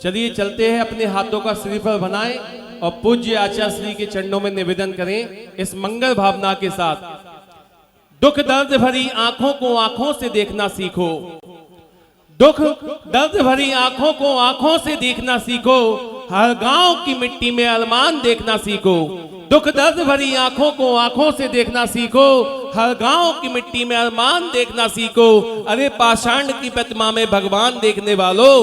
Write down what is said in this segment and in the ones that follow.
चलिए चलते हैं, अपने हाथों का श्रीफल बनाएं और पूज्य आचार्य श्री के चरणों में निवेदन करें इस मंगल भावना के साथ। दुख दर्द भरी आंखों को आंखों से देखना सीखो, दुख दर्द भरी आंखों को आंखों से देखना सीखो, हर गांव की मिट्टी में अरमान देखना सीखो। दुख दर्द भरी आंखों को आंखों से देखना सीखो, हर गांव की मिट्टी में अरमान देखना सीखो। अरे पाषाण की प्रतिमा में भगवान देखने वालों,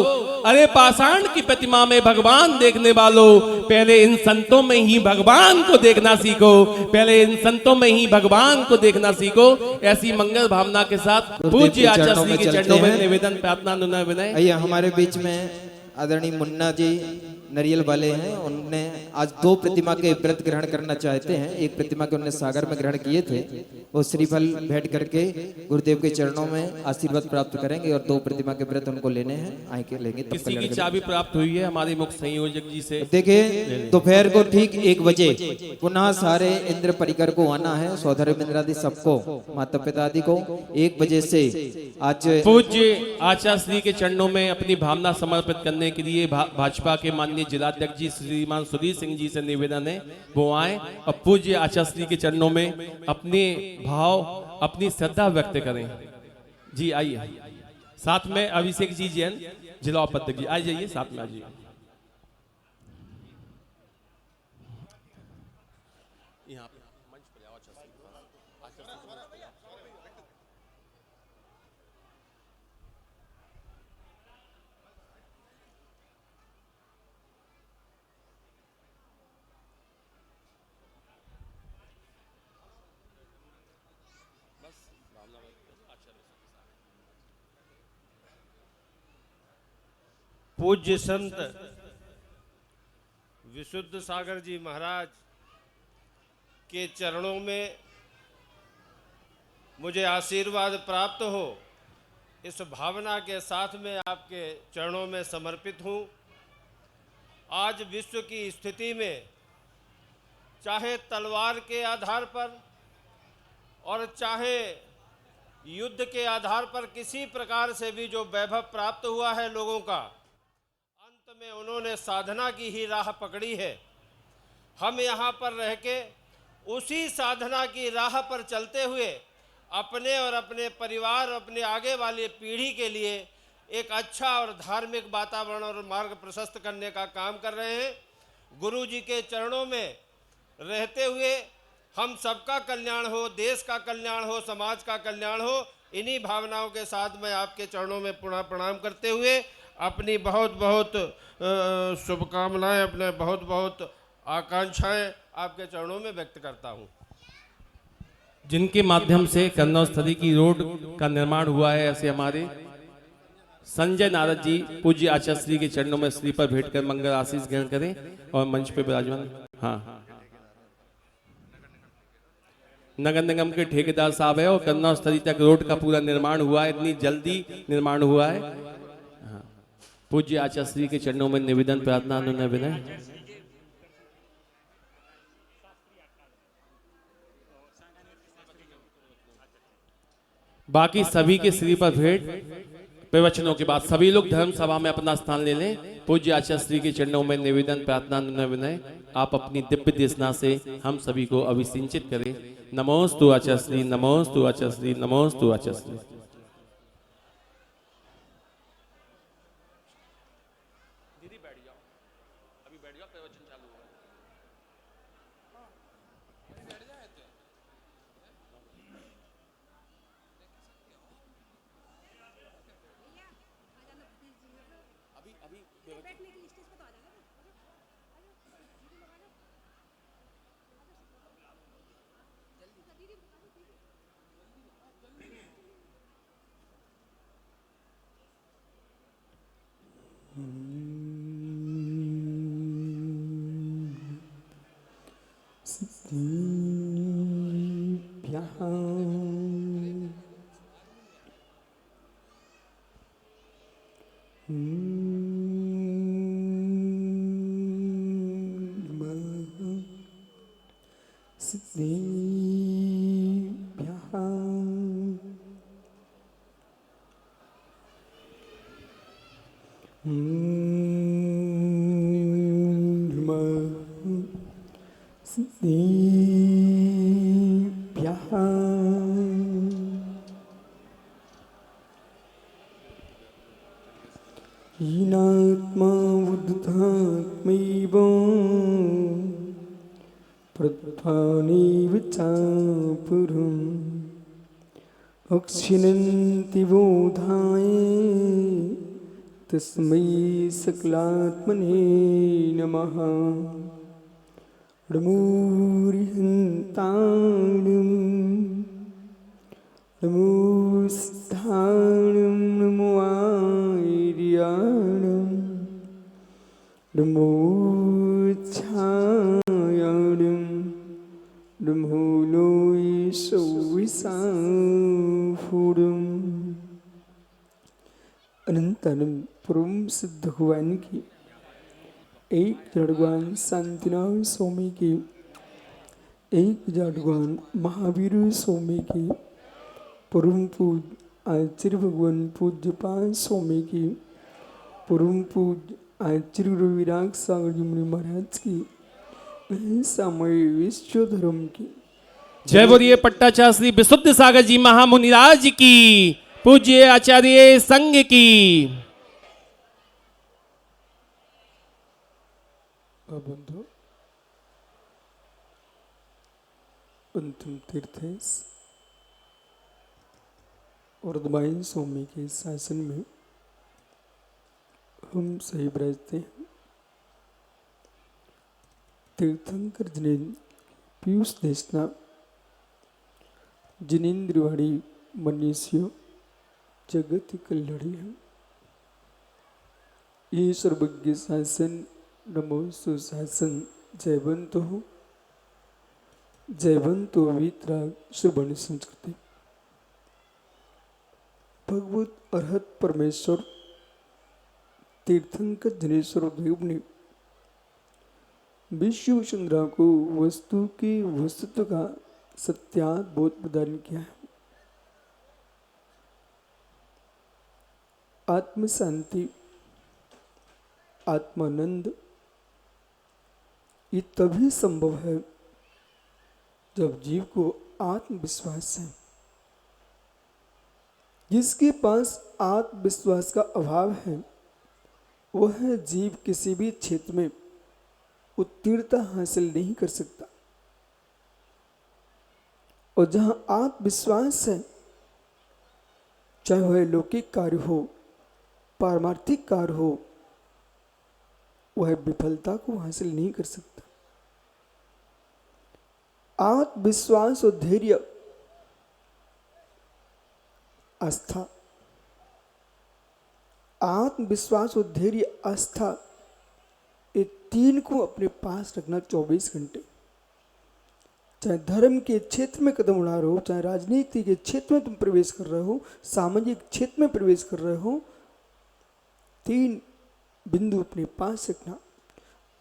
अरे पाषाण की प्रतिमा में भगवान देखने वालों, पहले इन संतों में ही भगवान को देखना सीखो, पहले इन संतों में ही भगवान को देखना सीखो। ऐसी मंगल भावना के साथ पूज्य आचार्य श्री के चरणों में निवेदन प्रार्थना अनुनय विनय। आइए, हमारे बीच में आदरणीय मुन्ना जी नरियल वाले हैं, उनने आज 2 प्रतिमा के व्रत ग्रहण करना चाहते हैं। एक प्रतिमा के उन्होंने सागर में ग्रहण किए थे, वो श्रीफल भेंट करके गुरुदेव के चरणों में आशीर्वाद प्राप्त करेंगे और 2 प्रतिमा के व्रत उनको लेने हैं, आए के लेंगे। किसी की चाबी प्राप्त हुई है हमारे मुख्य संयोजक जी से। देखिए, दोपहर को ठीक 1 बजे पुनः सारे इंद्र परिकर को आना है, सौधर इंद्र आदि सबको, माता पिता आदि को 1 बजे से आज पूज्य आचार्य श्री के चरणों में अपनी भावना समर्पित करने के लिए भाजपा के माननीय जिलाध्यक्ष जी श्रीमान सुधीर सिंह जी से निवेदन है वो आए और पूज्य आचार्य श्री के चरणों में अपने भाव अपनी श्रद्धा व्यक्त करें। जी आइए, साथ में अभिषेक जी जैन जिला उपाध्यक्ष जी आ जाइए, साथ में आ जाइए। पूज्य संत विशुद्ध सागर जी महाराज के चरणों में मुझे आशीर्वाद प्राप्त हो, इस भावना के साथ में आपके चरणों में समर्पित हूँ। आज विश्व की स्थिति में चाहे तलवार के आधार पर और चाहे युद्ध के आधार पर किसी प्रकार से भी जो वैभव प्राप्त हुआ है लोगों का, अंत में उन्होंने साधना की ही राह पकड़ी है। हम यहाँ पर रह के उसी साधना की राह पर चलते हुए अपने और अपने परिवार, अपने आगे वाली पीढ़ी के लिए एक अच्छा और धार्मिक वातावरण और मार्ग प्रशस्त करने का काम कर रहे हैं। गुरु जी के चरणों में रहते हुए हम सबका कल्याण हो, देश का कल्याण हो, समाज का कल्याण हो, इन्हीं भावनाओं के साथ मैं आपके चरणों में पुनः प्रणाम करते हुए अपनी बहुत बहुत शुभकामनाएं, अपने बहुत बहुत आकांक्षाएं आपके चरणों में व्यक्त करता हूं। जिनके माध्यम से कन्नौज स्थली की रोड का निर्माण हुआ है, ऐसे हमारे संजय नारद जी पूज्य आचार्य श्री के चरणों में श्री पर भेंट कर मंगल आशीष ग्रहण करें और मंच पे विराजमान। हाँ, नगर निगम के ठेकेदार साहब है और कन्नौज स्थली तक रोड का पूरा निर्माण हुआ है, इतनी जल्दी निर्माण हुआ है। हाँ, पूज्य आचार्य श्री के चरणों में निवेदन प्रार्थना अनुनय विनय। बाकी सभी के श्री पर भेंट प्रवचनों के बाद सभी लोग धर्म सभा में अपना स्थान ले लें। पूज्य आचार्य श्री के चरणों में निवेदन प्रार्थना अनुनय विनय। आप अपनी दिव्य देशना से हम सभी को अभिसिंचित करें। नमोस्तु आचार्य श्री, नमोस्तु आचार्य श्री, नमोस्तु आचार्य श्री। दीदी बैठ जाओ, अभी बैठ जाओ, प्रवचन चालू होगा। देव्यः हीनात्मा उद्धतात्मैव प्रत्थानेव चापुरम् अक्षिणन्ति बोधाय तस्मै सकलात्मने नमः नमोरिहन्ताणं नमो सिद्धाणं नमो आर्याणं नमो छायाणं नमो लोयसौविसाफुरम् अनंतनम पूर्व सिद्ध भगवान की एक जड़वान शांतिनाथ स्वामी की एक जड़वान महावीर स्वामी की परम पूज आचार्य भगवान पूज्यपाल स्वामी की परम पूज आचार्य रविराग सागर जी मुनि महाराज की समय विश्व धर्म की जय बोलिए पट्टाचार्य श्री विशुद्ध सागर जी महामुनिराज की, पूज्य आचार्य संघ की। बंधु अंतिम तीर्थ है और दबाई स्वामी के शासन में हम सही विराजते हैं। तीर्थंकर जिनेन्द्र पीयूष देशना जिनेन्द्रवाड़ी मनीषियों जगत कल्याणी है। ये सर्वज्ञ शासन नमो सुशासन जयवंत हो जयवंतो वीतराग श्रवण संस्कृति। भगवत अरहत परमेश्वर तीर्थंकर जनेश्वर देव ने विश्व चंद्रा को वस्तु की वस्तुत्व का सत्यात बोध प्रदान किया है। आत्म शांति आत्मानंद ये तभी संभव है जब जीव को आत्मविश्वास है। जिसके पास आत्मविश्वास का अभाव है वह जीव किसी भी क्षेत्र में उत्तीर्णता हासिल नहीं कर सकता। और जहां आत्मविश्वास है, चाहे वह लौकिक कार्य हो पारमार्थिक कार्य हो, वह विफलता को हासिल नहीं कर सकता। आत्मविश्वास और धैर्य आस्था, आत्मविश्वास और धैर्य आस्था, ये तीन को अपने पास रखना 24 घंटे। चाहे धर्म के क्षेत्र में कदम उड़ा रहे हो, चाहे राजनीति के क्षेत्र में तुम प्रवेश कर रहे हो, सामाजिक क्षेत्र में प्रवेश कर रहे हो, तीन बिंदु अपने पास रखना।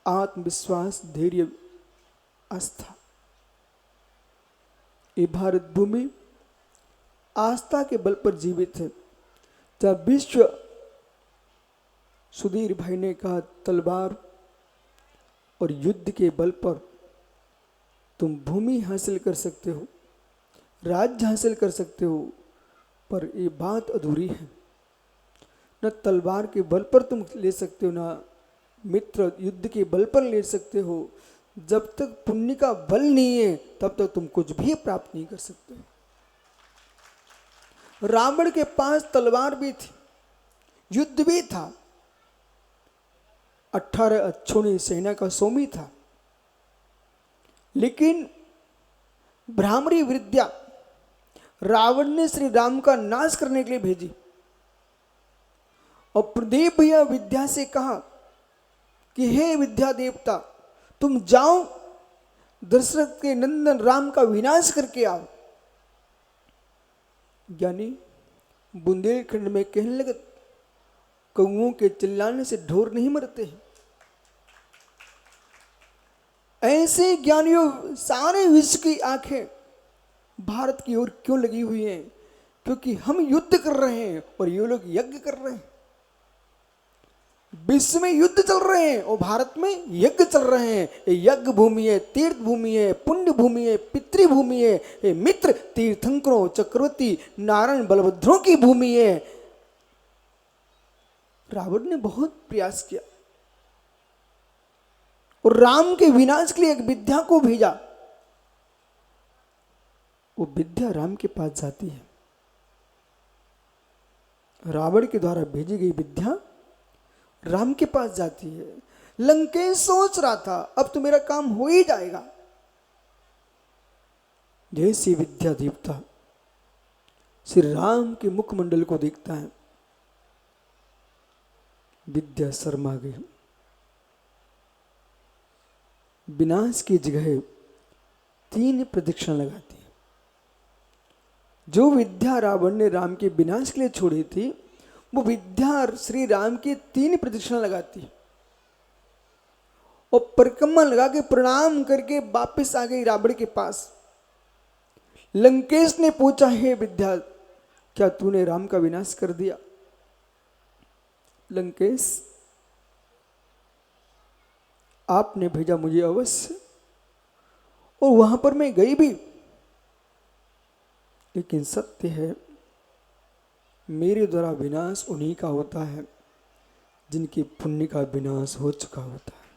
आत्मविश्वास, धैर्य, आस्था। ये भारत भूमि आस्था के बल पर जीवित है। जब विश्व सुधीर भाई ने कहा तलवार और युद्ध के बल पर तुम भूमि हासिल कर सकते हो, राज्य हासिल कर सकते हो, पर ये बात अधूरी है। न तलवार के बल पर तुम ले सकते हो, ना मित्र युद्ध के बल पर ले सकते हो। जब तक पुण्य का बल नहीं है तब तक तुम कुछ भी प्राप्त नहीं कर सकते। रावण के पास तलवार भी थी, युद्ध भी था, 18 अच्छों सेना का स्वामी था, लेकिन भ्रामरी विद्या रावण ने श्री राम का नाश करने के लिए भेजी। और प्रदीप भैया विद्या से कहा कि हे विद्या देवता, तुम जाओ दशरथ के नंदन राम का विनाश करके आओ। ज्ञानी बुंदेलखंड में कहने लगे कौओं के चिल्लाने से ढोर नहीं मरते हैं। ऐसे ज्ञानियों सारे विश्व की आंखें भारत की ओर क्यों लगी हुई हैं? क्योंकि हम युद्ध कर रहे हैं और ये लोग यज्ञ कर रहे हैं। विश्व में युद्ध चल रहे हैं और भारत में यज्ञ चल रहे हैं। ये यज्ञ भूमि है, तीर्थ भूमि है, पुण्य भूमि है, पितृभूमि है, ये मित्र तीर्थंकरों, चक्रवर्ती नारायण बलभद्रों की भूमि है। रावण ने बहुत प्रयास किया और राम के विनाश के लिए एक विद्या को भेजा। वो विद्या राम के पास जाती है। रावण के द्वारा भेजी गई विद्या राम के पास जाती है। लंकेश सोच रहा था अब तो मेरा काम हो ही जाएगा। जैसी विद्या देवता श्री राम के मुखमंडल को देखता है, विद्या शर्मा गई। विनाश की जगह 3 प्रदक्षिणा लगाती है। जो विद्या रावण ने राम के विनाश के लिए छोड़ी थी, वो विद्या श्री राम की 3 प्रदक्षिणा लगाती और परिक्रमा लगा के प्रणाम करके वापस आ गई रावण के पास। लंकेश ने पूछा, हे विद्या, क्या तूने राम का विनाश कर दिया? लंकेश, आपने भेजा मुझे अवश्य और वहां पर मैं गई भी, लेकिन सत्य है मेरे द्वारा विनाश उन्हीं का होता है जिनके पुण्य का विनाश हो चुका होता है।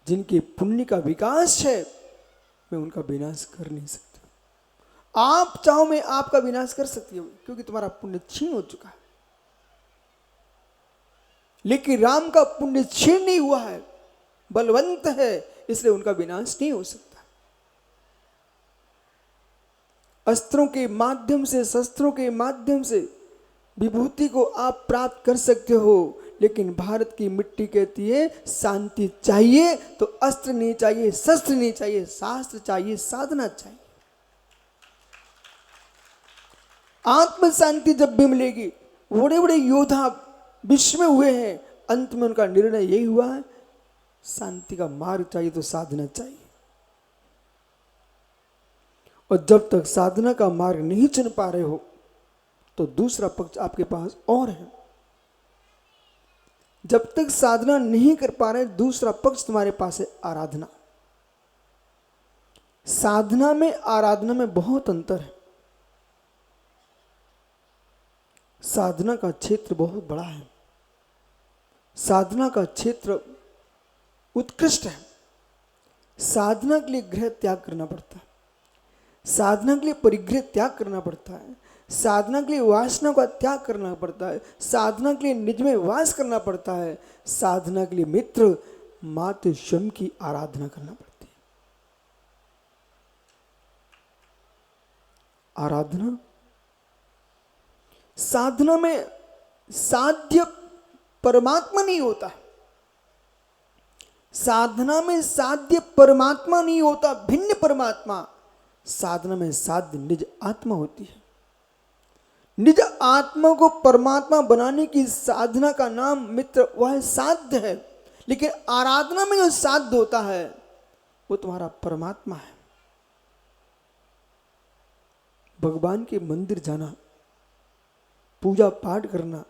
जिनके पुण्य का विकास है, मैं उनका विनाश कर नहीं सकती। आप चाहो मैं आपका विनाश कर सकती हूं, क्योंकि तुम्हारा पुण्य क्षीण हो चुका है। लेकिन राम का पुण्य क्षीण नहीं हुआ है, बलवंत है, इसलिए उनका विनाश नहीं हो सकता। अस्त्रों के माध्यम से, शस्त्रों के माध्यम से विभूति को आप प्राप्त कर सकते हो, लेकिन भारत की मिट्टी कहती है शांति चाहिए तो अस्त्र नहीं चाहिए, शस्त्र नहीं चाहिए, शास्त्र चाहिए, साधना चाहिए। आत्म शांति जब भी मिलेगी, बड़े बड़े योद्धा विश्व में हुए हैं, अंत में उनका निर्णय यही हुआ है शांति का मार्ग चाहिए तो साधना चाहिए। और जब तक साधना का मार्ग नहीं चुन पा रहे हो तो दूसरा पक्ष आपके पास और है। जब तक साधना नहीं कर पा रहे, दूसरा पक्ष तुम्हारे पास है आराधना। साधना में आराधना में बहुत अंतर है। साधना का क्षेत्र बहुत बड़ा है, साधना का क्षेत्र उत्कृष्ट है। साधना के लिए गृह त्याग करना पड़ता है, साधना के लिए परिग्रह त्याग करना पड़ता है, साधना के लिए वासना का त्याग करना पड़ता है, साधना के लिए निज में वास करना पड़ता है, साधना के लिए मित्र मातृ स्वयं की आराधना करना पड़ती है। आराधना, साधना में साध्य परमात्मा नहीं होता। साधना में साध्य परमात्मा नहीं होता, भिन्न परमात्मा। साधना में साध्य निज आत्मा होती है। निज आत्मा को परमात्मा बनाने की साधना का नाम मित्र वह साध्य है, लेकिन आराधना में जो साध्य होता है वो तुम्हारा परमात्मा है। भगवान के मंदिर जाना, पूजा पाठ करना,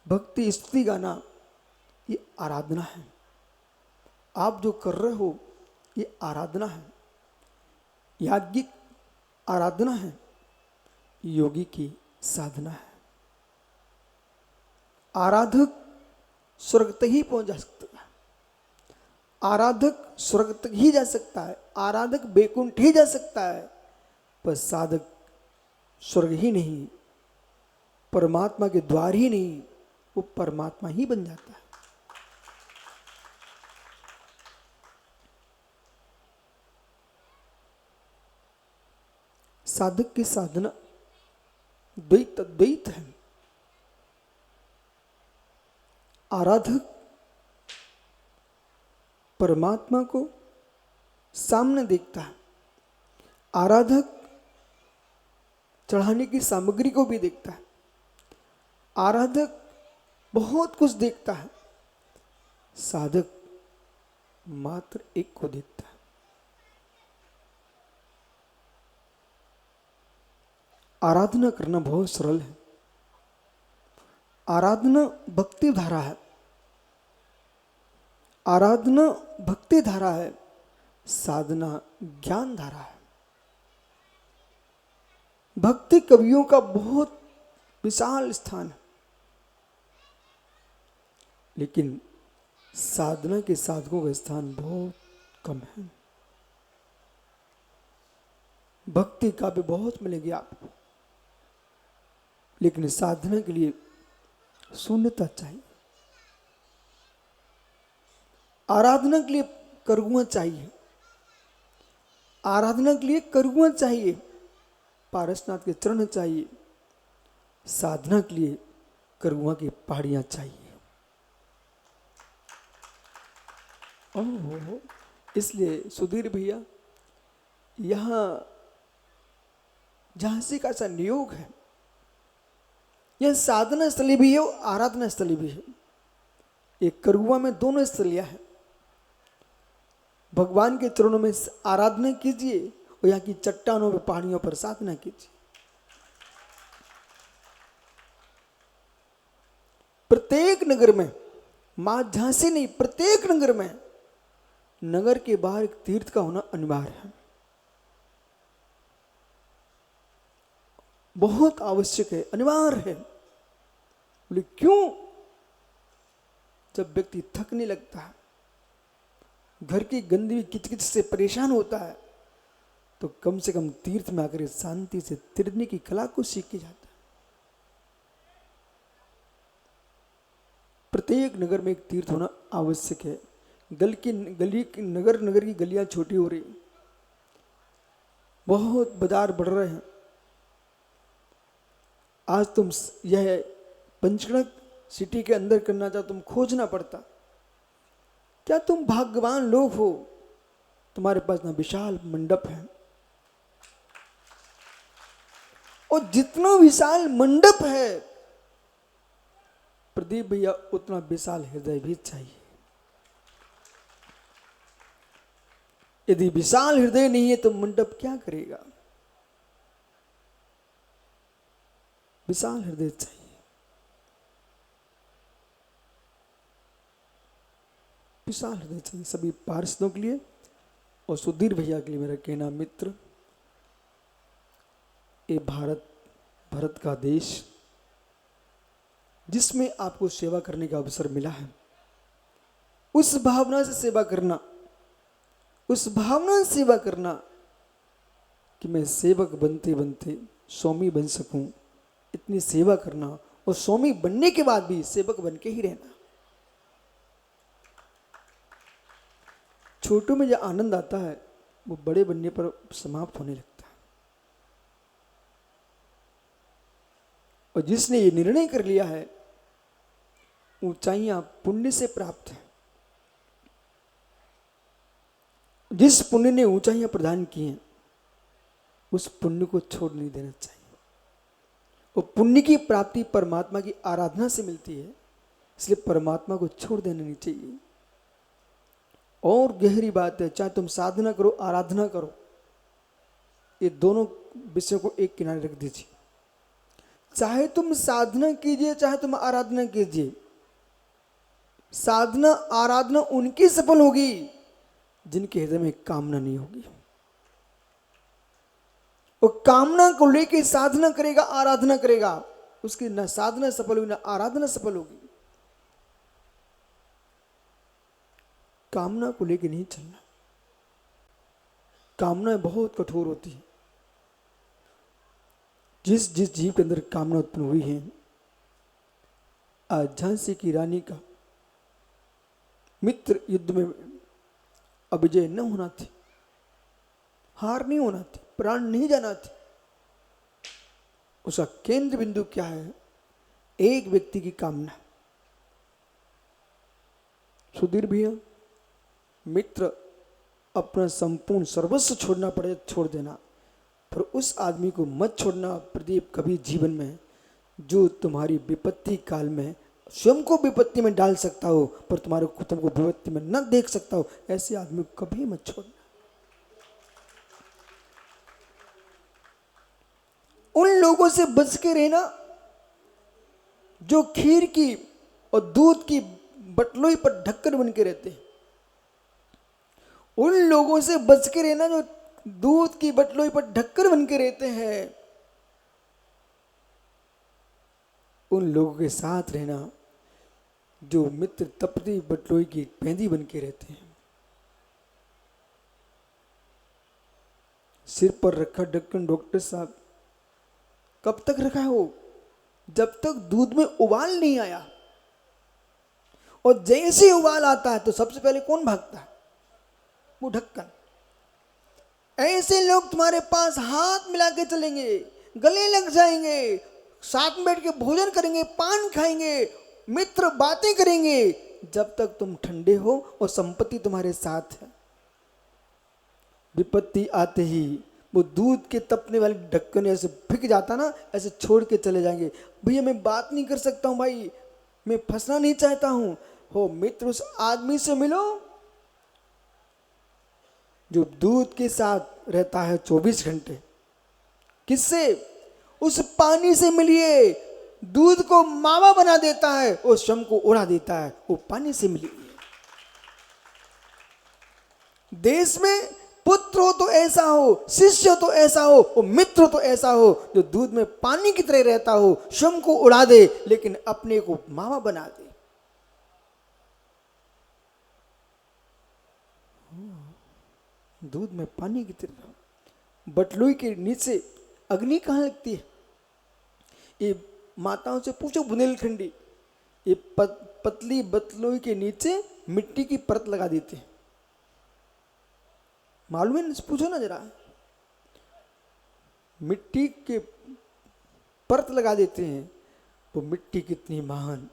भक्ति स्तुति गाना, ये आराधना है। आप जो कर रहे हो ये आराधना है, याज्ञिक आराधना है, योगी की साधना है। आराधक स्वर्ग तक ही पहुंच जा सकता है, आराधक स्वर्ग तक ही जा सकता है, आराधक बैकुंठ ही जा सकता है, पर साधक स्वर्ग ही नहीं, परमात्मा के द्वार ही नहीं, वो परमात्मा ही बन जाता है। साधक की साधना द्वैत अद्वैत है। आराधक परमात्मा को सामने देखता है, आराधक चढ़ाने की सामग्री को भी देखता है, आराधक बहुत कुछ देखता है, साधक मात्र एक को देखता है। आराधना करना बहुत सरल है, आराधना भक्ति धारा है, आराधना भक्ति धारा है, साधना ज्ञान धारा है। भक्ति कवियों का बहुत विशाल स्थान है, लेकिन साधना के साधकों का स्थान बहुत कम है। भक्ति काव्य बहुत मिलेगी आपको, लेकिन साधना के लिए शून्यता चाहिए, आराधना के लिए करुआ चाहिए, आराधना के लिए करुआ चाहिए, पारसनाथ के चरण चाहिए, साधना के लिए करुआ की पहाड़ियां चाहिए। ओह, इसलिए सुधीर भैया यहाँ झांसी का ऐसा नियोग है, यह साधना स्थली भी है और आराधना स्थली भी है। एक करुआ में दोनों स्थलियां हैं। भगवान के चरणों में आराधना कीजिए और यहाँ की चट्टानों पर पहाड़ियों पर साधना कीजिए। प्रत्येक नगर में, मां झांसी नहीं, प्रत्येक नगर में, नगर के बाहर एक तीर्थ का होना अनिवार्य है, बहुत आवश्यक है, अनिवार्य है। बोले क्यों? जब व्यक्ति थकने लगता है, घर की गंदगी किचकिच से परेशान होता है, तो कम से कम तीर्थ में आकर शांति से तिरने की कला को सीख के जाता है। प्रत्येक नगर में एक तीर्थ होना आवश्यक है। नगर की गलियां छोटी हो रही, बहुत बाजार बढ़ रहे हैं। आज तुम यह पंचगढ़ सिटी के अंदर करना चाहो, तुम खोजना पड़ता। क्या तुम भाग्यवान लोग हो, तुम्हारे पास ना विशाल मंडप है, और जितना विशाल मंडप है प्रदीप भैया, उतना विशाल हृदय भी चाहिए। यदि विशाल हृदय नहीं है तो मंडप क्या करेगा? विशाल हृदय चाहिए। विशाल हृदय चाहिए सभी पार्षदों के लिए और सुधीर भैया के लिए मेरा कहना, मित्र, ये भारत का देश जिसमें आपको सेवा करने का अवसर मिला है, उस भावना से सेवा करना, उस भावना से सेवा करना कि मैं सेवक बनते बनते स्वामी बन सकूं, इतनी सेवा करना, और स्वामी बनने के बाद भी सेवक बन के ही रहना। छोटों में जो आनंद आता है वो बड़े बनने पर समाप्त होने लगता है। और जिसने ये निर्णय कर लिया है, ऊंचाइयां पुण्य से प्राप्त है। जिस पुण्य ने ऊंचाइयां प्रदान की हैं, उस पुण्य को छोड़ नहीं देना चाहिए। और पुण्य की प्राप्ति परमात्मा की आराधना से मिलती है, इसलिए परमात्मा को छोड़ देना नहीं चाहिए। और गहरी बात है, चाहे तुम साधना करो, आराधना करो, ये दोनों विषयों को एक किनारे रख दीजिए। चाहे तुम साधना कीजिए, चाहे तुम आराधना कीजिए, साधना आराधना उनकी सफल होगी जिनके हृदय में कामना नहीं होगी। वो कामना को लेकर साधना करेगा, आराधना करेगा, उसकी ना साधना सफल होगी ना आराधना सफल होगी। कामना को लेकर नहीं चलना। कामना बहुत कठोर होती है। जिस जिस जीव के अंदर कामना उत्पन्न हुई है, आज झांसी की रानी का मित्र युद्ध में अविजय न होना थी, हार नहीं होना थी, प्राण नहीं जाना थी। उसका केंद्र बिंदु क्या है? एक व्यक्ति की कामना। सुधीर भैया, मित्र अपना संपूर्ण सर्वस्व छोड़ना पड़े छोड़ देना, पर उस आदमी को मत छोड़ना प्रदीप कभी जीवन में, जो तुम्हारी विपत्ति काल में स्वयं को विपत्ति में डाल सकता हो पर तुम्हारे कुटुंब को विपत्ति में न देख सकता हो। ऐसे आदमी को कभी मत छोड़ना। उन लोगों से बच के रहना जो खीर की और दूध की बटलोई पर ढक्कन बन के रहते हैं, उन लोगों से बच के रहना जो दूध की बटलोई पर ढक्कन बन के रहते हैं। उन लोगों के साथ रहना जो मित्र तपती बटलोई की पेंदी बन के रहते हैं। सिर पर रखा ढक्कन डॉक्टर साहब कब तक रखा है? वो जब तक दूध में उबाल नहीं आया, और जैसे उबाल आता है तो सबसे पहले कौन भागता है? वो ढक्कन। ऐसे लोग तुम्हारे पास हाथ मिला के चलेंगे, गले लग जाएंगे, साथ में बैठ के भोजन करेंगे, पान खाएंगे, मित्र बातें करेंगे, जब तक तुम ठंडे हो और संपत्ति तुम्हारे साथ है। विपत्ति आते ही वो दूध के तपने वाले ढक्कन ऐसे फेंक जाता ना, ऐसे छोड़ के चले जाएंगे। भैया मैं बात नहीं कर सकता हूँ, भाई मैं फंसना नहीं चाहता हूँ। हो मित्र, उस आदमी से मिलो जो दूध के साथ रहता है 24 घंटे। किससे? उस पानी से मिलिए, दूध को मावा बना देता है और श्रम को उड़ा देता है। वो पानी से मिलिए। देश में पुत्र हो तो ऐसा हो, शिष्य हो तो ऐसा हो, और मित्र हो तो ऐसा हो जो दूध में पानी की तरह रहता हो, श्रम को उड़ा दे लेकिन अपने को मावा बना दे। दूध में पानी की तरह। बटलोई के नीचे अग्नि कहाँ लगती है? ये माताओं से पूछो बुंदेलखंडी, ये पतली बतलोई के नीचे मिट्टी की परत लगा देते हैं। मालूम है? पूछो ना जरा। मिट्टी के परत लगा देते हैं। वो मिट्टी कितनी महान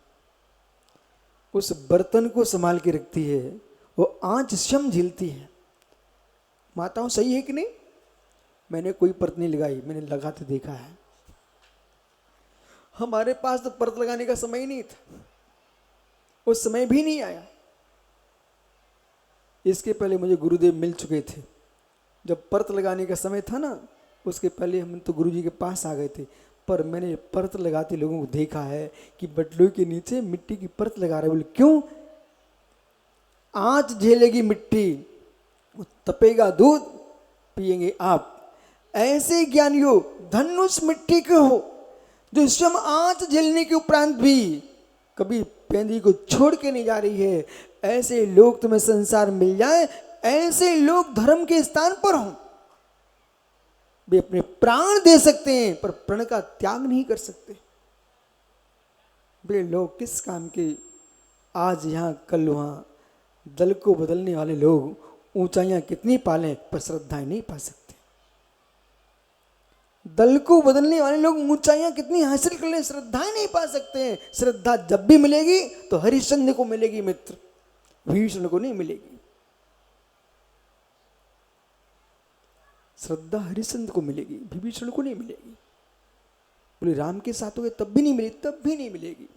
उस बर्तन को संभाल के रखती है, वो आंच श्रम झेलती है। माताओं सही है कि नहीं? मैंने कोई परत नहीं लगाई, मैंने लगाते देखा है। हमारे पास तो परत लगाने का समय ही नहीं था, उस समय भी नहीं आया। इसके पहले मुझे गुरुदेव मिल चुके थे। जब परत लगाने का समय था ना, उसके पहले हम तो गुरुजी के पास आ गए थे। पर मैंने परत लगाते लोगों को देखा है कि बटलोई के नीचे मिट्टी की परत लगा रहे। बोले क्यों? आंच झेलेगी मिट्टी, तपेगा दूध, पिएंगे आप। ऐसे ज्ञानियों धनुष मिट्टी के हो जो श्रम आंच झेलने के उपरांत भी कभी पेंदी को छोड़ के नहीं जा रही है। ऐसे लोग तुम्हें संसार मिल जाए, ऐसे लोग धर्म के स्थान पर हों। वे अपने प्राण दे सकते हैं पर प्रण का त्याग नहीं कर सकते। वे लोग किस काम के? आज यहां कल वहां। दल को बदलने वाले लोग ऊंचाइयां कितनी पालें पर श्रद्धाएं नहीं पा सकते। दल को बदलने वाले लोग ऊंचाइयां कितनी हासिल कर ले, श्रद्धाएं नहीं पा सकते हैं। श्रद्धा जब भी मिलेगी तो हरिश्चंद्र को मिलेगी मित्र, भीष्म को नहीं मिलेगी। श्रद्धा हरिश्चंद्र को मिलेगी, विभीषण को नहीं मिलेगी। बोले राम के साथ हो गए तब भी नहीं मिलेगी, तब भी नहीं मिलेगी।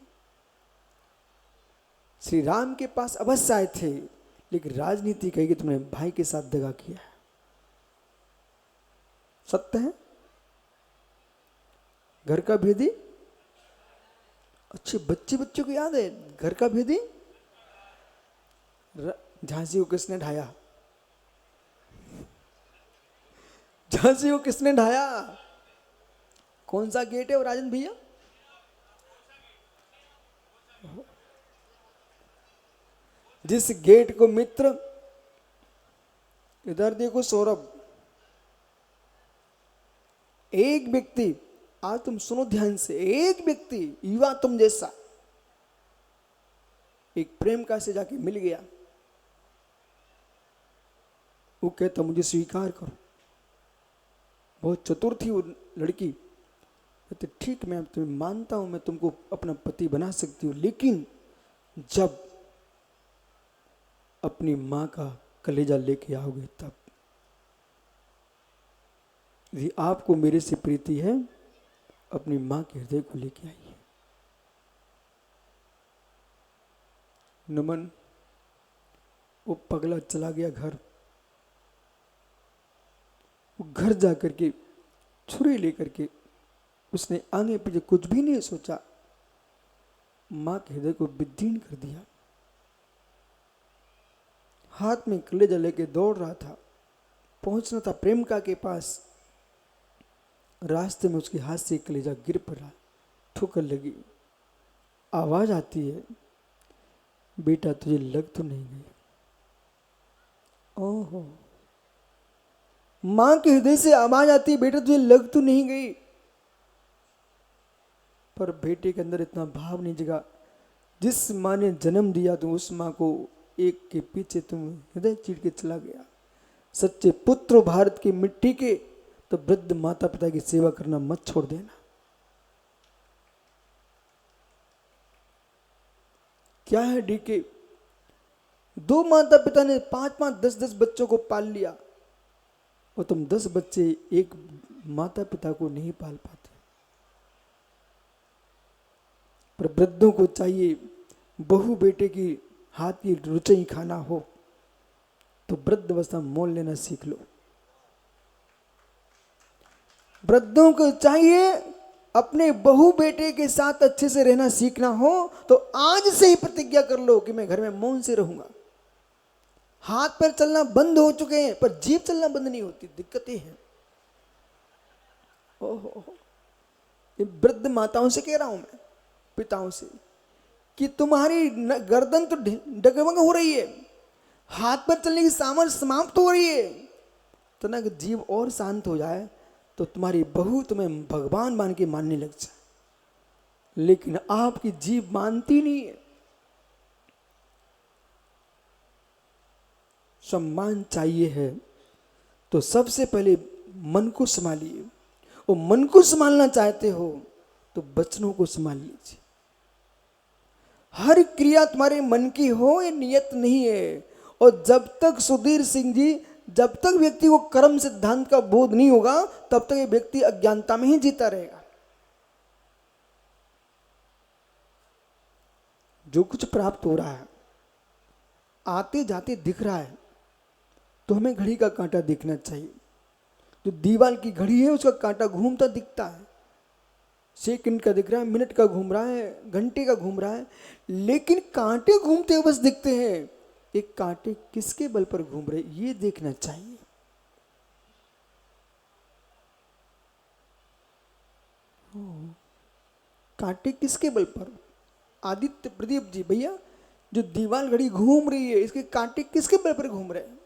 श्री राम के पास अवश्य आए थे, लेकिन राजनीति कही कि तुमने भाई के साथ दगा किया है। सत्य है। घर का भेदी, अच्छे बच्चों को याद है घर का भेदी? झांसी को किसने ढाया? झांसी को किसने ढाया? कौन सा गेट है वो राजन भैया? जिस गेट को मित्र, इधर देखो सौरभ, एक व्यक्ति, आज तुम सुनो ध्यान से, एक व्यक्ति युवा तुम जैसा एक प्रेमिका से जाके मिल गया। वो कहता मुझे स्वीकार करो। बहुत चतुर थी वो लड़की। कहते ठीक, मैं तुम्हें मानता हूं, मैं तुमको अपना पति बना सकती हूँ, लेकिन जब अपनी माँ का कलेजा लेके आओगे तब। यदि आपको मेरे से प्रीति है, अपनी माँ के हृदय को लेके आइए। नमन, वो पगला चला गया घर। वो घर जाकर के छुरी लेकर के उसने आगे पीछे कुछ भी नहीं सोचा, मां के हृदय को विदीर्ण कर दिया। हाथ में कलेजा लेके दौड़ रहा था, पहुंचना था प्रेमिका के पास। रास्ते में उसके हाथ से कलेजा गिर पड़ा, ठोकर लगी। आवाज आती है, बेटा तुझे लग तो नहीं गई। ओहो, मां के हृदय से आवाज आती है, बेटा तुझे लग तो नहीं गई। पर बेटे के अंदर इतना भाव नहीं जगा। जिस मां ने जन्म दिया तो उस मां को एक के पीछे तुम हृदय चीर के चला गया। सच्चे पुत्र भारत की मिट्टी के, तो वृद्ध माता पिता की सेवा करना मत छोड़ देना। क्या है डीके, 2 माता पिता ने 5-5, 10-10 बच्चों को पाल लिया और तुम 10 बच्चे एक माता पिता को नहीं पाल पाते। पर वृद्धों को चाहिए बहू बेटे की हाथ की रुचि खाना हो तो वृद्ध अवस्था मोल लेना सीख लो। वृद्धों को चाहिए अपने बहू बेटे के साथ अच्छे से रहना सीखना हो तो आज से ही प्रतिज्ञा कर लो कि मैं घर में मौन से रहूंगा। हाथ पैर चलना बंद हो चुके हैं पर जीभ चलना बंद नहीं होती, दिक्कतें हैं। ओहो, ये वृद्ध माताओं से कह रहा हूं मैं, पिताओं से, कि तुम्हारी गर्दन तो डगमग हो रही है, हाथ पैर चलने की सामर्थ्य समाप्त हो रही है। तो ना जीव और शांत हो जाए तो तुम्हारी बहू तुम्हें भगवान मान के मानने लग जाए, लेकिन आपकी जीभ मानती नहीं है। सम्मान चाहिए है तो सबसे पहले मन को संभालिए, और मन को संभालना चाहते हो तो वचनों को संभाल लीजिए। हर क्रिया तुम्हारे मन की हो ये नियत नहीं है। और जब तक सुधीर सिंह जी, जब तक व्यक्ति को कर्म सिद्धांत का बोध नहीं होगा तब तक ये व्यक्ति अज्ञानता में ही जीता रहेगा। जो कुछ प्राप्त हो रहा है आते जाते दिख रहा है तो हमें घड़ी का कांटा देखना चाहिए। जो दीवार की घड़ी है उसका कांटा घूमता दिखता है, सेकंड का दिख रहा है, मिनट का घूम रहा है, घंटे का घूम रहा है, लेकिन कांटे घूमते हुए बस दिखते हैं। एक कांटे किसके बल पर घूम रहे ये देखना चाहिए। कांटे किसके बल पर? आदित्य प्रदीप जी भैया, जो दीवार घड़ी घूम रही है इसके कांटे किसके बल पर घूम रहे हैं?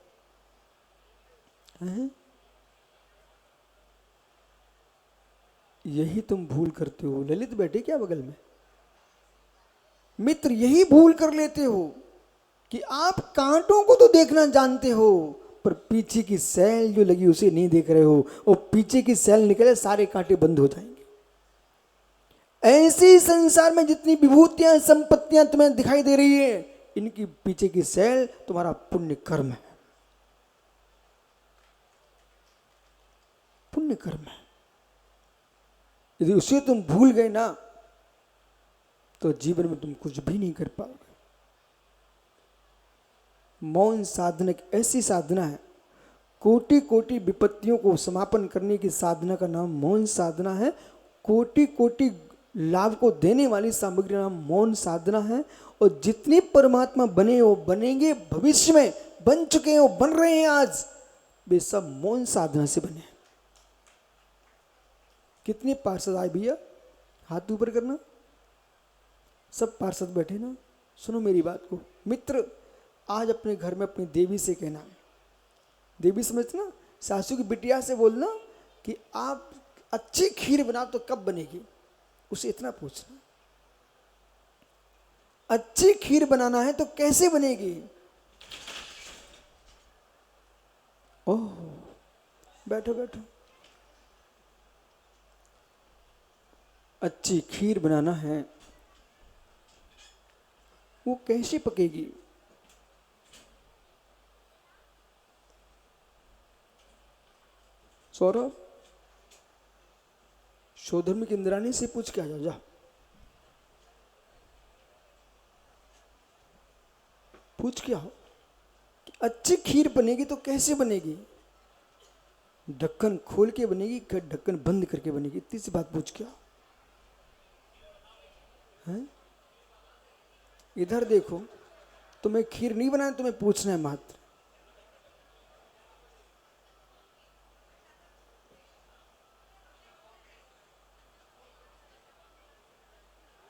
यही तुम भूल करते हो। ललित बैठे क्या बगल में? मित्र, यही भूल कर लेते हो कि आप कांटों को तो देखना जानते हो पर पीछे की सैल जो लगी उसे नहीं देख रहे हो, और पीछे की सैल निकले सारे कांटे बंद हो जाएंगे। ऐसे ही संसार में जितनी विभूतियां संपत्तियां तुम्हें दिखाई दे रही है इनकी पीछे की सैल तुम्हारा पुण्य कर्म है। पुण्य कर्म है। यदि उसे तुम भूल गए ना तो जीवन में तुम कुछ भी नहीं कर पाओगे। मौन साधना एक ऐसी साधना है, कोटि कोटि विपत्तियों को समापन करने की साधना का नाम मौन साधना है। कोटि कोटि लाभ को देने वाली सामग्री नाम मौन साधना है। और जितने परमात्मा बने हो, बनेंगे, भविष्य में बन चुके हैं, वो बन रहे हैं आज, वे सब मौन साधना से बने। कितने पार्षद आए भैया? हाथ ऊपर करना। सब पार्षद बैठे ना? सुनो मेरी बात को मित्र, आज अपने घर में अपनी देवी से कहना, देवी समझना, सासू की बिटिया से बोलना कि आप अच्छी खीर बनाओ तो कब बनेगी, उसे इतना पूछना। अच्छी खीर बनाना है तो कैसे बनेगी? ओह, बैठो बैठो। अच्छी खीर बनाना है, वो कैसे पकेगी? सौरभ, शोधर्म की इंद्राणी से पूछ के आ जाओ, जा। पूछ के आओ कि अच्छी खीर बनेगी तो कैसे बनेगी? ढक्कन खोल के बनेगी कि ढक्कन बंद करके बनेगी? इतनी सी बात पूछ के आओ। हैं? इधर देखो, तुम्हें खीर नहीं बनाना, तुम्हें पूछना है मात्र।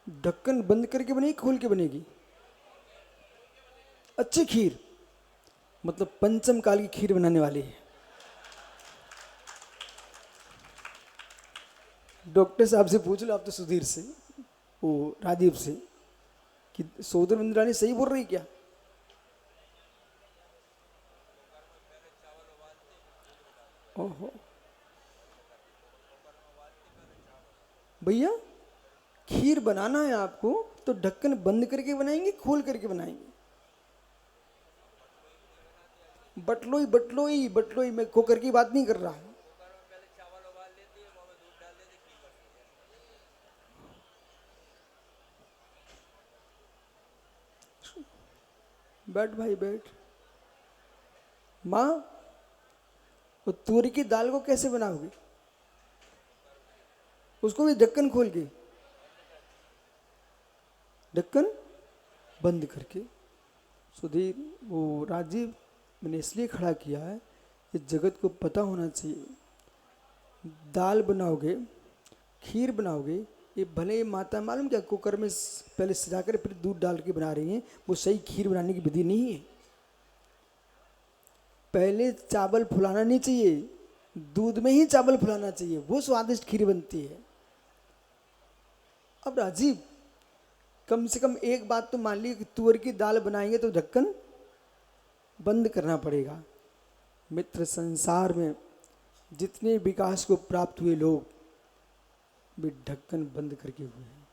ढक्कन बंद करके बनेगी, खोल के बनेगी? अच्छी खीर, मतलब पंचम काल की खीर बनाने वाली है। डॉक्टर साहब से पूछ लो, आप तो सुधीर से, वो राजीव से, कि सौदर इंद्राणी सही बोल रही क्या? ओहो भैया, खीर बनाना है आपको तो ढक्कन बंद करके बनाएंगे, खोल करके बनाएंगे? बटलोई बटलोई बटलोई, मैं कुकर की बात नहीं कर रहा हूं। बैठ भाई बैठ। माँ, वो तूरी की दाल को कैसे बनाओगे? उसको भी ढक्कन खोल के, ढक्कन बंद करके। सुधीर, वो राजीव, मैंने इसलिए खड़ा किया है, ये जगत को पता होना चाहिए। दाल बनाओगे, खीर बनाओगे, ये भले ही माता मालूम क्या कुकर में पहले सजा कर फिर दूध डाल के बना रही हैं, वो सही खीर बनाने की विधि नहीं है। पहले चावल फुलाना नहीं चाहिए, दूध में ही चावल फुलाना चाहिए, वो स्वादिष्ट खीर बनती है। अब राजीव, कम से कम एक बात तो मान ली कि तुअर की दाल बनाएंगे तो ढक्कन बंद करना पड़ेगा। मित्र, संसार में जितने विकास को प्राप्त हुए लोग भी ढक्कन बंद करके हुए हैं।